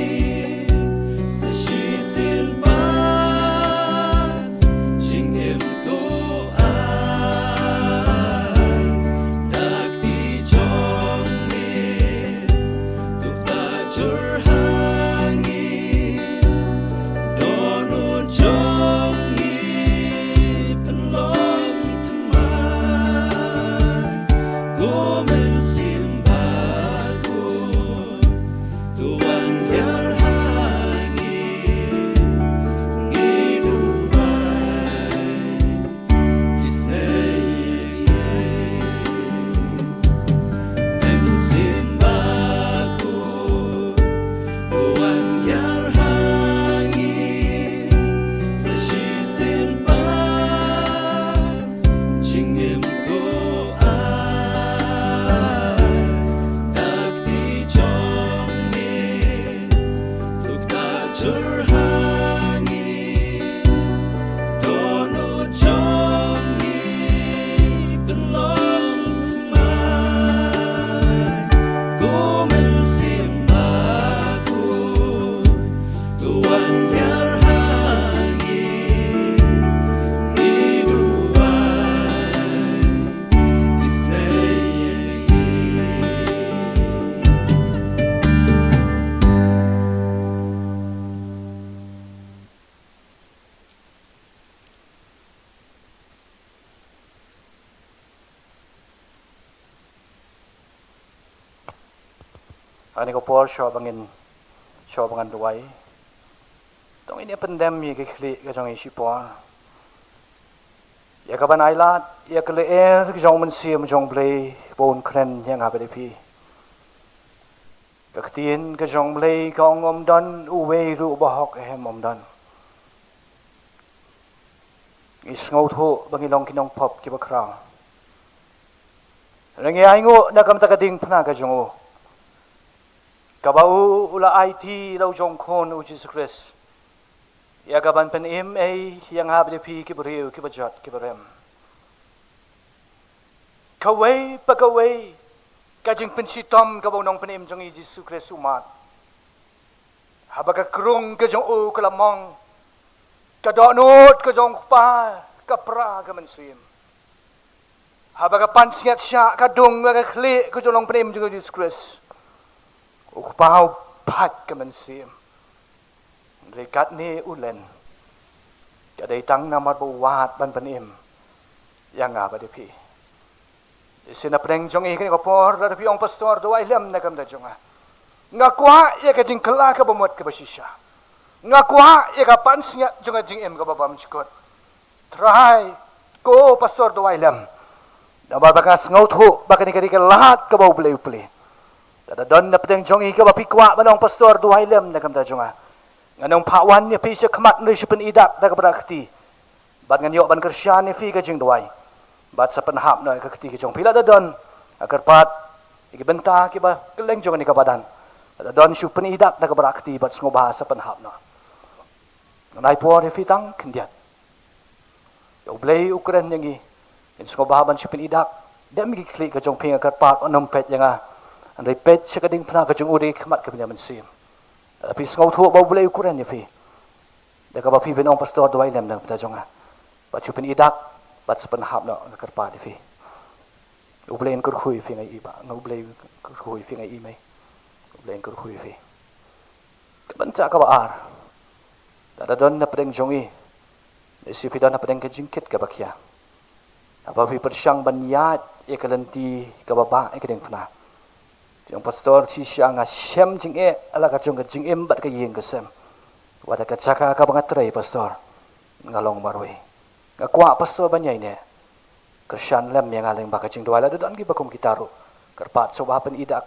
sa shisin pan jingim to dak ti jong ni tuk ta curhangi donun jongi penlong teman ku mensimbaku Tuhan yarhangi ngiduai isnayangi mensimbaku Tuhan yarhangi sa shisin pan jingim to dak ti jong ni tuk ta curhangi donun jongi belum teman ku mensimbaku Tuhan yarhangi ngiduai isnayangi Ani ko Paul show bangan duai tong ini pendem ye ke kli ke jong isipon ya kaban ailat ya ke leer ke jong mensiam jong blei bon kren yang apa depi ke tien ke jong blei ka ngom don uwe ru bahok hem om don is ngau tho bangilong kinong pop ki bakrang rangi aingo na kam takading phna ka jong o kabau ula IT lau jong khon u Jesus Christ ya kaban pen MA yang hab de pi ki beriu ki bajat ki berem kawai pakawai kajing pensitom kabau nong pen jong Jesus Christ umat habaka krung ke jong u kelamong kadonut ke jong pa kapra ka mensim habaka pansiat sya kadung ka kli ke jong pen jong Jesus Christ ukpau pat ka mensim rekat ni ulen kadai tang namar buat ban penim yang apa depi sina preng jong i kini kopor da depi ong pastor do ilem na kam da jonga ngakwa ya ka jing kala ka bomot ka basisha ngakwa ya ka pansnya jonga jing em ka babam chikot try ko pastor do ilem da babakas ngautu bakani ka lahat ka bau play da don na preng jong i ka bapikwa manong pastor do ilem na kam da jonga nganong pawan ni pisa kemat ni sipen idak da keberakti bat ngan yo ban Krisyan ni fi ka jing doai bat sa penhap na ka kti ki jong pila da don akar pat iki benta ki ba keleng jong ni ka badan da don sipen idak da keberakti bat sngo bahasa penhap na nai po ni fi tang kendiat yo blei ukren yang i in sngo bahaban sipen idak dem ki kli ka jong ping akar pat onom pet yang a andai pet sekading pna ka jong uri kemat ka penyaman sim tapi sengau tu bau boleh ukuran je fi. Dah kau fi benong pastor dua ilem dah betul jonga. Baca pen idak, baca sepen hab nak kerpa je fi. Ubelain kurhui fi ngai iba, ngau ubelain kurhui fi ngai imai. Ubelain kurhui fi. Kebencak kau ar. Dah don na pedeng jongi. Si fi don na pedeng kejingkit ke bakia. Apa fi persyang banyat ia kelenti ke baba ia kedeng pernah. Yang pastor si siang asem jing ala ka jong jing bat ka yeng kesem wada ka caka ka bangatrai pastor ngalong marwe ngakwa pastor banyai ne Krisyan lem yang aleng baka jing doala dan gi bakum kitaru kerpat soba pen idak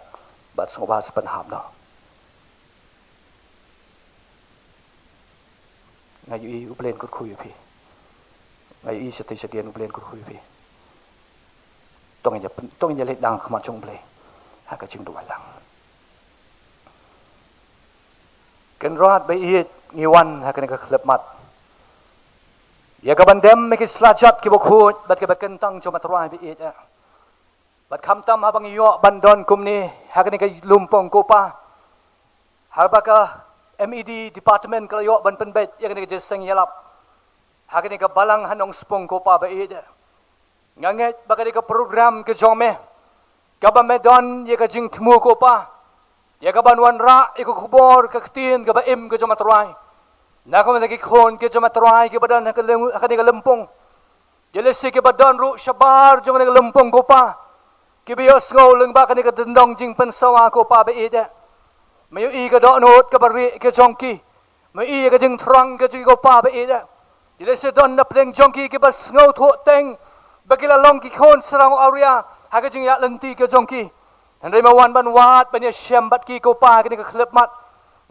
bat soba sepen hamna ngayu i uplen kur khuy pi ngayu i seti segian uplen kur khuy pi tong ya let dang khama jong ble haka jing dua lang ken rat bai it ngiwan haka ne ka klep mat ya ka bandem me ki slajat ki bokhut bat ka bakentang cuma terwah bi it bat khamtam habang yo bandon kumni haka ne ka lumpong kopa habaka MED department ka yo ban penbet ya ka ne ka jeseng yalap haka ne ka balang hanong spong kopa bai it nganget baka ne ka program ke jome Kaba medan ye ka jing temu ko pa. Ye ka banwan ra e ko khubor ka ktin ka ba im ka joma trai. Na ko nagi khon ke joma trai ke badan ka leng ka ni ka lempong. Ye lesi ke badan ru shabar joma ni ka lempong ko pa. Ke bios ngol leng ba ka ni ka dendong jing pensawa ko pa ba ida. Mayu i ka do not ka bari ke jongki. Mayu i ka jing trang ka jing ko pa ba ida. Ye lesi don na pleng jongki ke bas ngau tho teng. Bagila long ki khon serang area. Haga jing ya lenti ke jongki. Hendai mawan ban wat ban ya syam bat ki ko pa ke ni ka klep mat.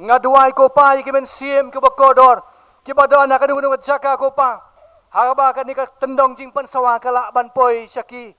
Ngaduai ko pa ke men sim ke bakodor. Ke badan nak adu ngut jaka ko pa. Haga ba ka ni ka tendong jing pan sawa kala ban poi syaki.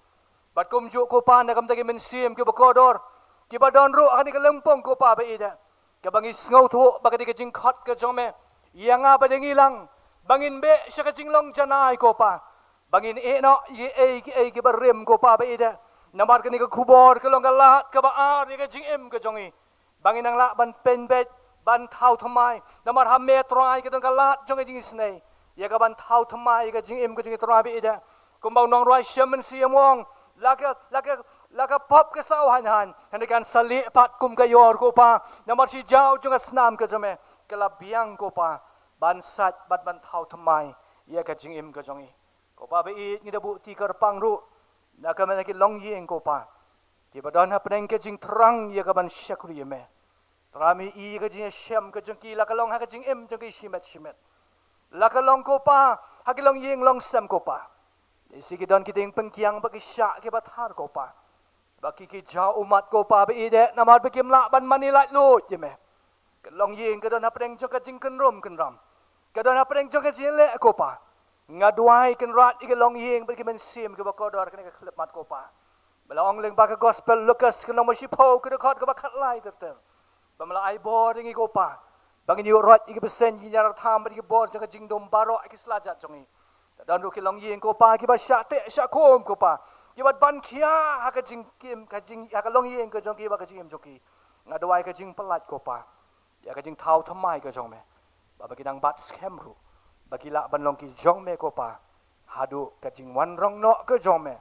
Bat kum ju ko pa nak am ta ke men sim ke bakodor. Ke badan ru ka ni ka lempong ko pa ba ida. Ke bangi ngau thu ba ka ni ka jing khat ke jome. Yang apa deng ilang. Bangin be syaka jing long janai ko pa. Bangin no ye ke barem ko pa ba ida. Namar kini ke kubor ke long galat ke baar ye ke jing em ke jongi. Bangin ang la ban penbet ban thau thamai. Namar ha metrai ke dong galat jongi jing snei. Ye ka ban thau thamai ke jing em ke jing trai bi ida. Kumbau nong roi shaman siamong laka pop ke sau han. Hendak sali pat kum ke yor ko pa. Namar si jau jonga snam ke jome. Kala biang ko pa. Ban sat bat ban thau thamai ye ke jing em ke jongi. Ko pa bi ni da bu ti kar pang ru. Nak mana ki long yeng ko pa. Di badan ha prenke jing terang ye ka ban syakuri ye me. Trami i ka jing shem ka jong ki la ka long ha ka jing em jong ki shimet la ka long ko pa ha ki long yeng long sem ko pa isi ki don ki ding pengkiang ba ki sya ki bathar ko pa ba ki ja umat ko pa be ide namat be kim la ban mani la lo je me ka long yeng ka don ha preng jong ka jing kan rom kan ram ka don ha preng jong ka jing le ko pa ngaduai kan rat i ka long yeng be ki men sim ka ba ko dor ka ne ka klep mat ko pa belong leng ba ka gospel Lucas ka long ma shipo ka khot ka ba khat lai ter Bamala ai bor ngi ko pa. Bangin yu rot igi besen igi nyar tham igi bor jaga jingdom baro igi slajat jongi. Dan ru ki long yeng ko pa ki ba sha te sha kom ko pa. Ki ba ban khia ha ka jing kim ka jing ha ka long yeng ko jong ki ba ka jing em joki. Ngadawai ka jing pelat ko pa. Ya ka jing thau thamai ko jong me. Ba ba ki dang bat scam ru. Ba ki la ban long ki jong me ko pa. Hadu ka jing wan rong no ko jong me.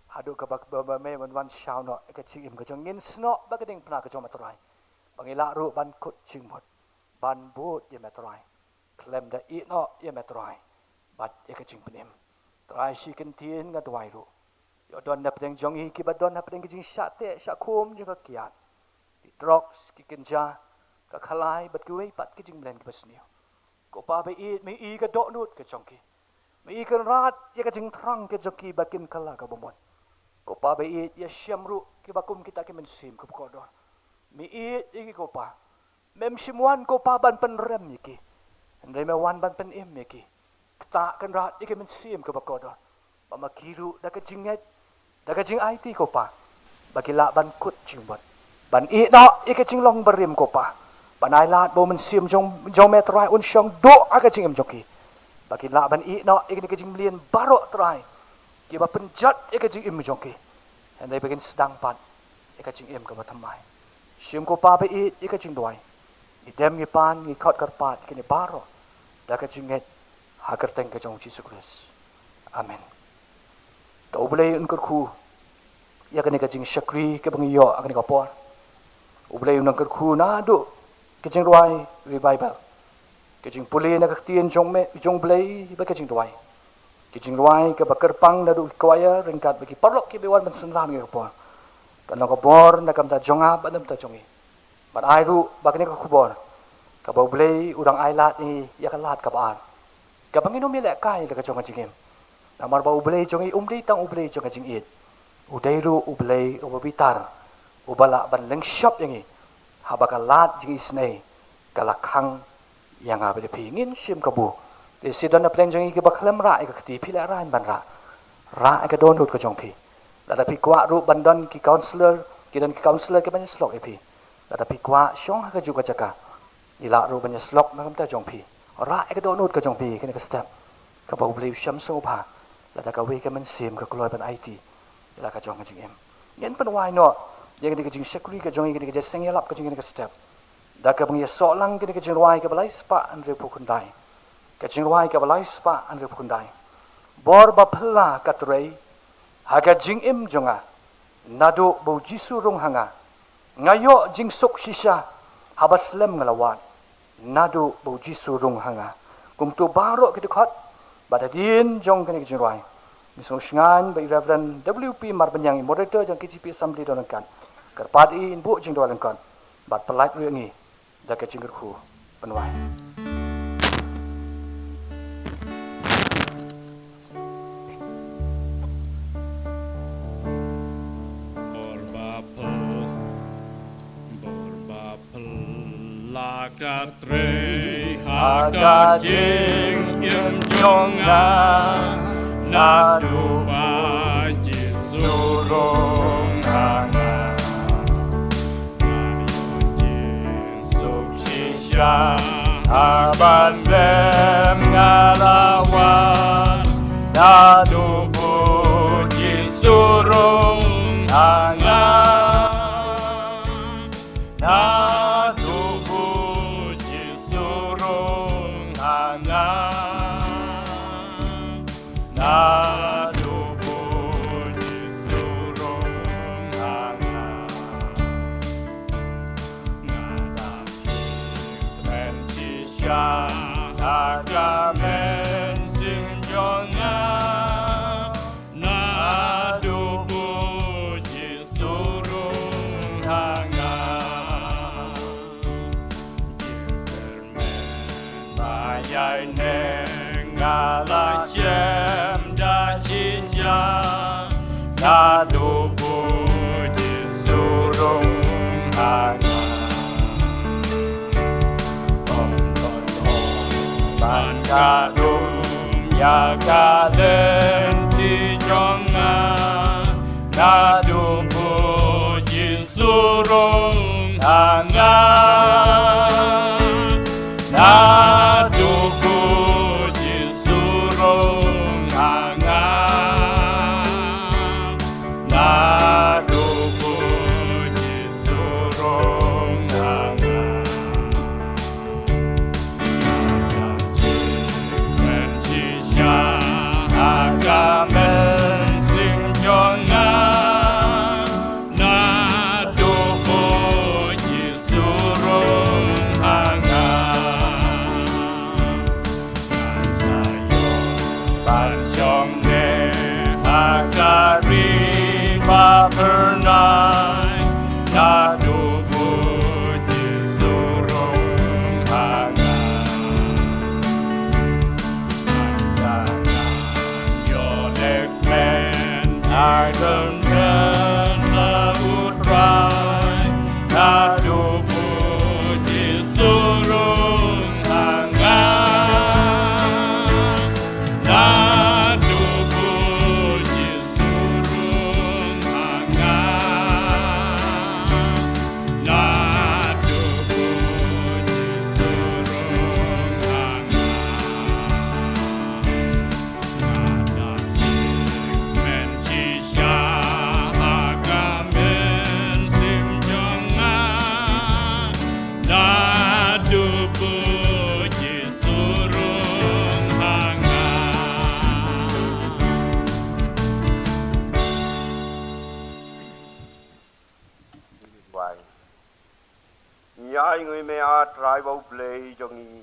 Hadu ka ba me wan shao no ka jing em ko jong ngin sno ba ka ding pna ka jong matrai. Pangila ru ban kut chingmot ban but ye metrai klem da i no ye metrai bat ye ka ching penim trai shi kan tien nga dwai ru yo don na pedeng jong hi ki ba don na pedeng jing sha te sha khom je ka kiat ti trox ki kenja ka khalai bat ki wei pat ki jing blen ki basniu ko pa be i me i ka do nut ka chong ki me i kan rat ye ka jing thrang ke joki bakin kala ka bomon ko pa be i ye syam ru ki bakum kita ki men sim ko ko do mi igi ko pa mem simuan ko pa ban pen rem iki ndai me wan ban pen im iki ta kan rat iki men sim ko ba do ba makiru da ka jinget da ka jing IT ko pa bagi la ban kut jingbot ban i no iki jing long berim ko pa ban ai lat bo men sim jong me trai un shong do aka jing em joki bagi la ban i no iki jing lien baro trai ki ba penjat iki jing im joki ndai begin sedang pat iki jing im ko ba thamai Sim ko pa be i ka jing doi. I dem ngi pan ngi khot kar pat kini baro. Da ka jing het ha kar teng ka jong Jesus Christ. Amen. Ka ublay un kar khu. Ya ka ni ka jing shakri ka bang yo ka ni ka por. Ublay un kar khu na do ka jing doi revival. Ka jing puli na ka tien jong me jong blay ba ka jing doi. Ka jing doi ka ba kar pang na do kwaya ringkat ba ki parlok ki be wan ban san lam ngi ka por. Kan ko bor na kam ta jonga ba nam ta jongi ban ai ru ba kini ka khubor ka ba blei udang ai lat ni ya ka lat ka ba ka bangin mi le kai le ka jonga jingem na mar ba blei jongi umri tang blei jonga jing it udai ru blei o bitar o bala ban leng shop yangi ha ba ka lat jing isnei ka la khang yang a be phingin sim ka bu de sidon na plan jongi ki ba khlam ra ka khti phila ran ban ra ka don hut ka jong phi Lada pi kwa ru bandon ki counselor ki banyak slok epi. Lada pi kwa syong ka juga jaka. Ila ru banyak slok na kamta jong pi. Ora ek do nut ka jong pi kini ka step. Ka ba ubli syam so pa. Lada ka we ka man sim ka kloy ban IT. Ila ka jong ka jing em. Yen pan wai no. Yang ni ka jing sekuri ka jong ni ka jeng yelap ka jing ni ka step. Da ka bang ye so lang kini ka jing wai ka balai spa an re pukundai. Ka jing wai ka balai spa an re pukundai. Bor ba phla ka trei Haga jing im jonga nado bo jisu rong hanga ngayo jing sok shisha habas lem ngalawat nado bo jisu rong hanga kum tu baro ki khot badadin jong kani jing rai misong shngan by Reverend WP Marbanyang moderator jang KGP Assembly don kan karpat in bu jing dolan kan bat pelat ngi da ka jing khu penwai Katrei haga jing yem jonga na du ba jisurong hanga jing sok shisha habas lem ngalawan na du bu jisurong hanga na Haga men sing jonga na du Hashem dah cinta Nadu puji surung hanya Ban kadum ya kalen ti jonga Nadu puji surung hanya Nadu puji surung hanya Nadu puji surung hanya Mencisya agamen sing jonga Nadu puji surung hanga Sayo pansyong ne agari bapernai Nadu puji surung hanga Iron Man lautrai Nadu puji surung hanga Nadu puji surung hanga Nadu puji surung hanga Mencisya agamen sim jonga Nadu puji surung hanga Why? Nhai người mẹ trai vào play cho nghi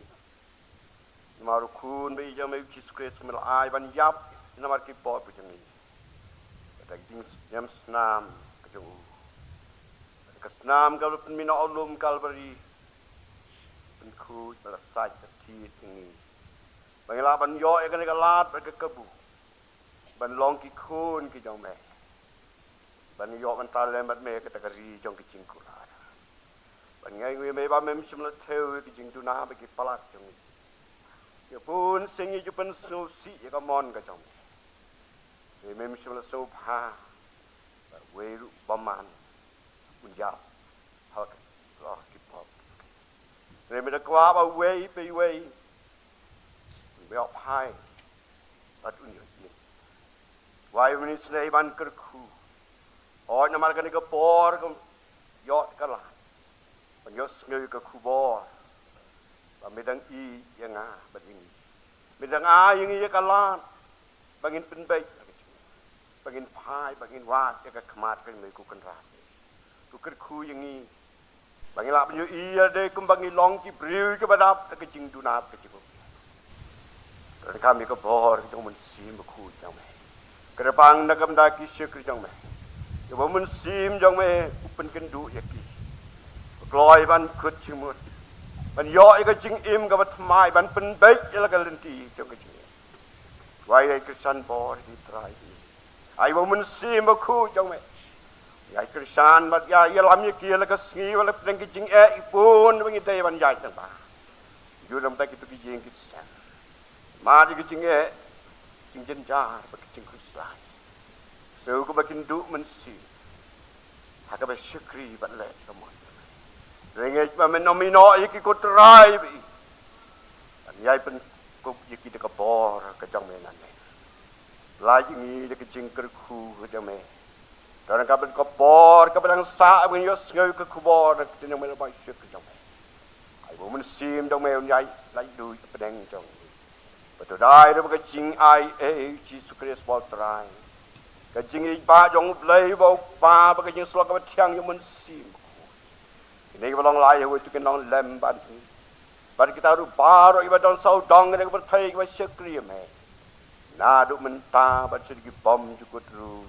mà rồi khun bây giờ mấy chiếc Christ mà ai ban giáp nó mà cái bọt cho nghi cái tiếng nhắm snam cái cái snam kalau mình nó alum Calvary bên khu là sai cái thi cho nghi bằng là ban gió cái này cái lát cái kebu ban long cái khun cái trong mẹ ban gió ban ta lên ban mẹ cái ta ri trong cái chính cụ ban ngay người mẹ ba mẹ mình là theo cái chính tu na cái palat trong nghi ya pun sengi jupan susi ya kamon ka chong e mem shimla so pha we ru baman un ya ha lo ki pop re me da kwa ba we pe we be op hai at un yin wai when is nei ban kar khu o na mar ka ni ka por ka yo ka la ban yo sneu ka khu bor và mình đang y yang a bật yang y mình đang yang y cái lan bangin penbay bangin phai bangin wa cái khmat cái người ku kan ra tu ker khu yang y bangin la banyu y de kum bangin long ki briu cái badap cái jing du nap cái jibu rồi kami cái bor cái mình sim khu trong mày cái bang na kam da ki syek trong mày cái mình sim trong mày upen kan du yaki gloi ban khut chimut ban yo cái chính im cái vật mai ban pen bait là cái lên ti trong cái chính vậy cái san bò đi trai đi ai mà mình sim mà khu trong mày ai cái san mà ya làm như kia là cái nghi là cái chính e pun bên đây ban dạy thằng bà dù làm tay cái chính cái san mà cái chính e chính chân cha cái chính Kristus sau cái bakin du mình sim hak cái syukri ban lệ cái mọi Ringgit pa men nomino iki ko try bi. Anyay pen ko iki de ka bor ka jang men nan. Lai ngi de ka jing ker khu ka jang me. Karena ka ben ka bor ka bedang sa men yo ngeu ka khu bor ka jang men ba syuk ka jang me. Ai bo men sim jang me anyay lai du pedeng jang. Betul dai de ka jing ai e Jesus Christ bol try. Ka jing i ba jong play bo pa ba ka jing slok ka thiang yo men sim. Ini kita long lai hui tu kita long lem ban ni. Ban kita ru baru ibadah sau dong ini kita berthai kita syukri me. Nadu menta ban sedikit bom cukup ru.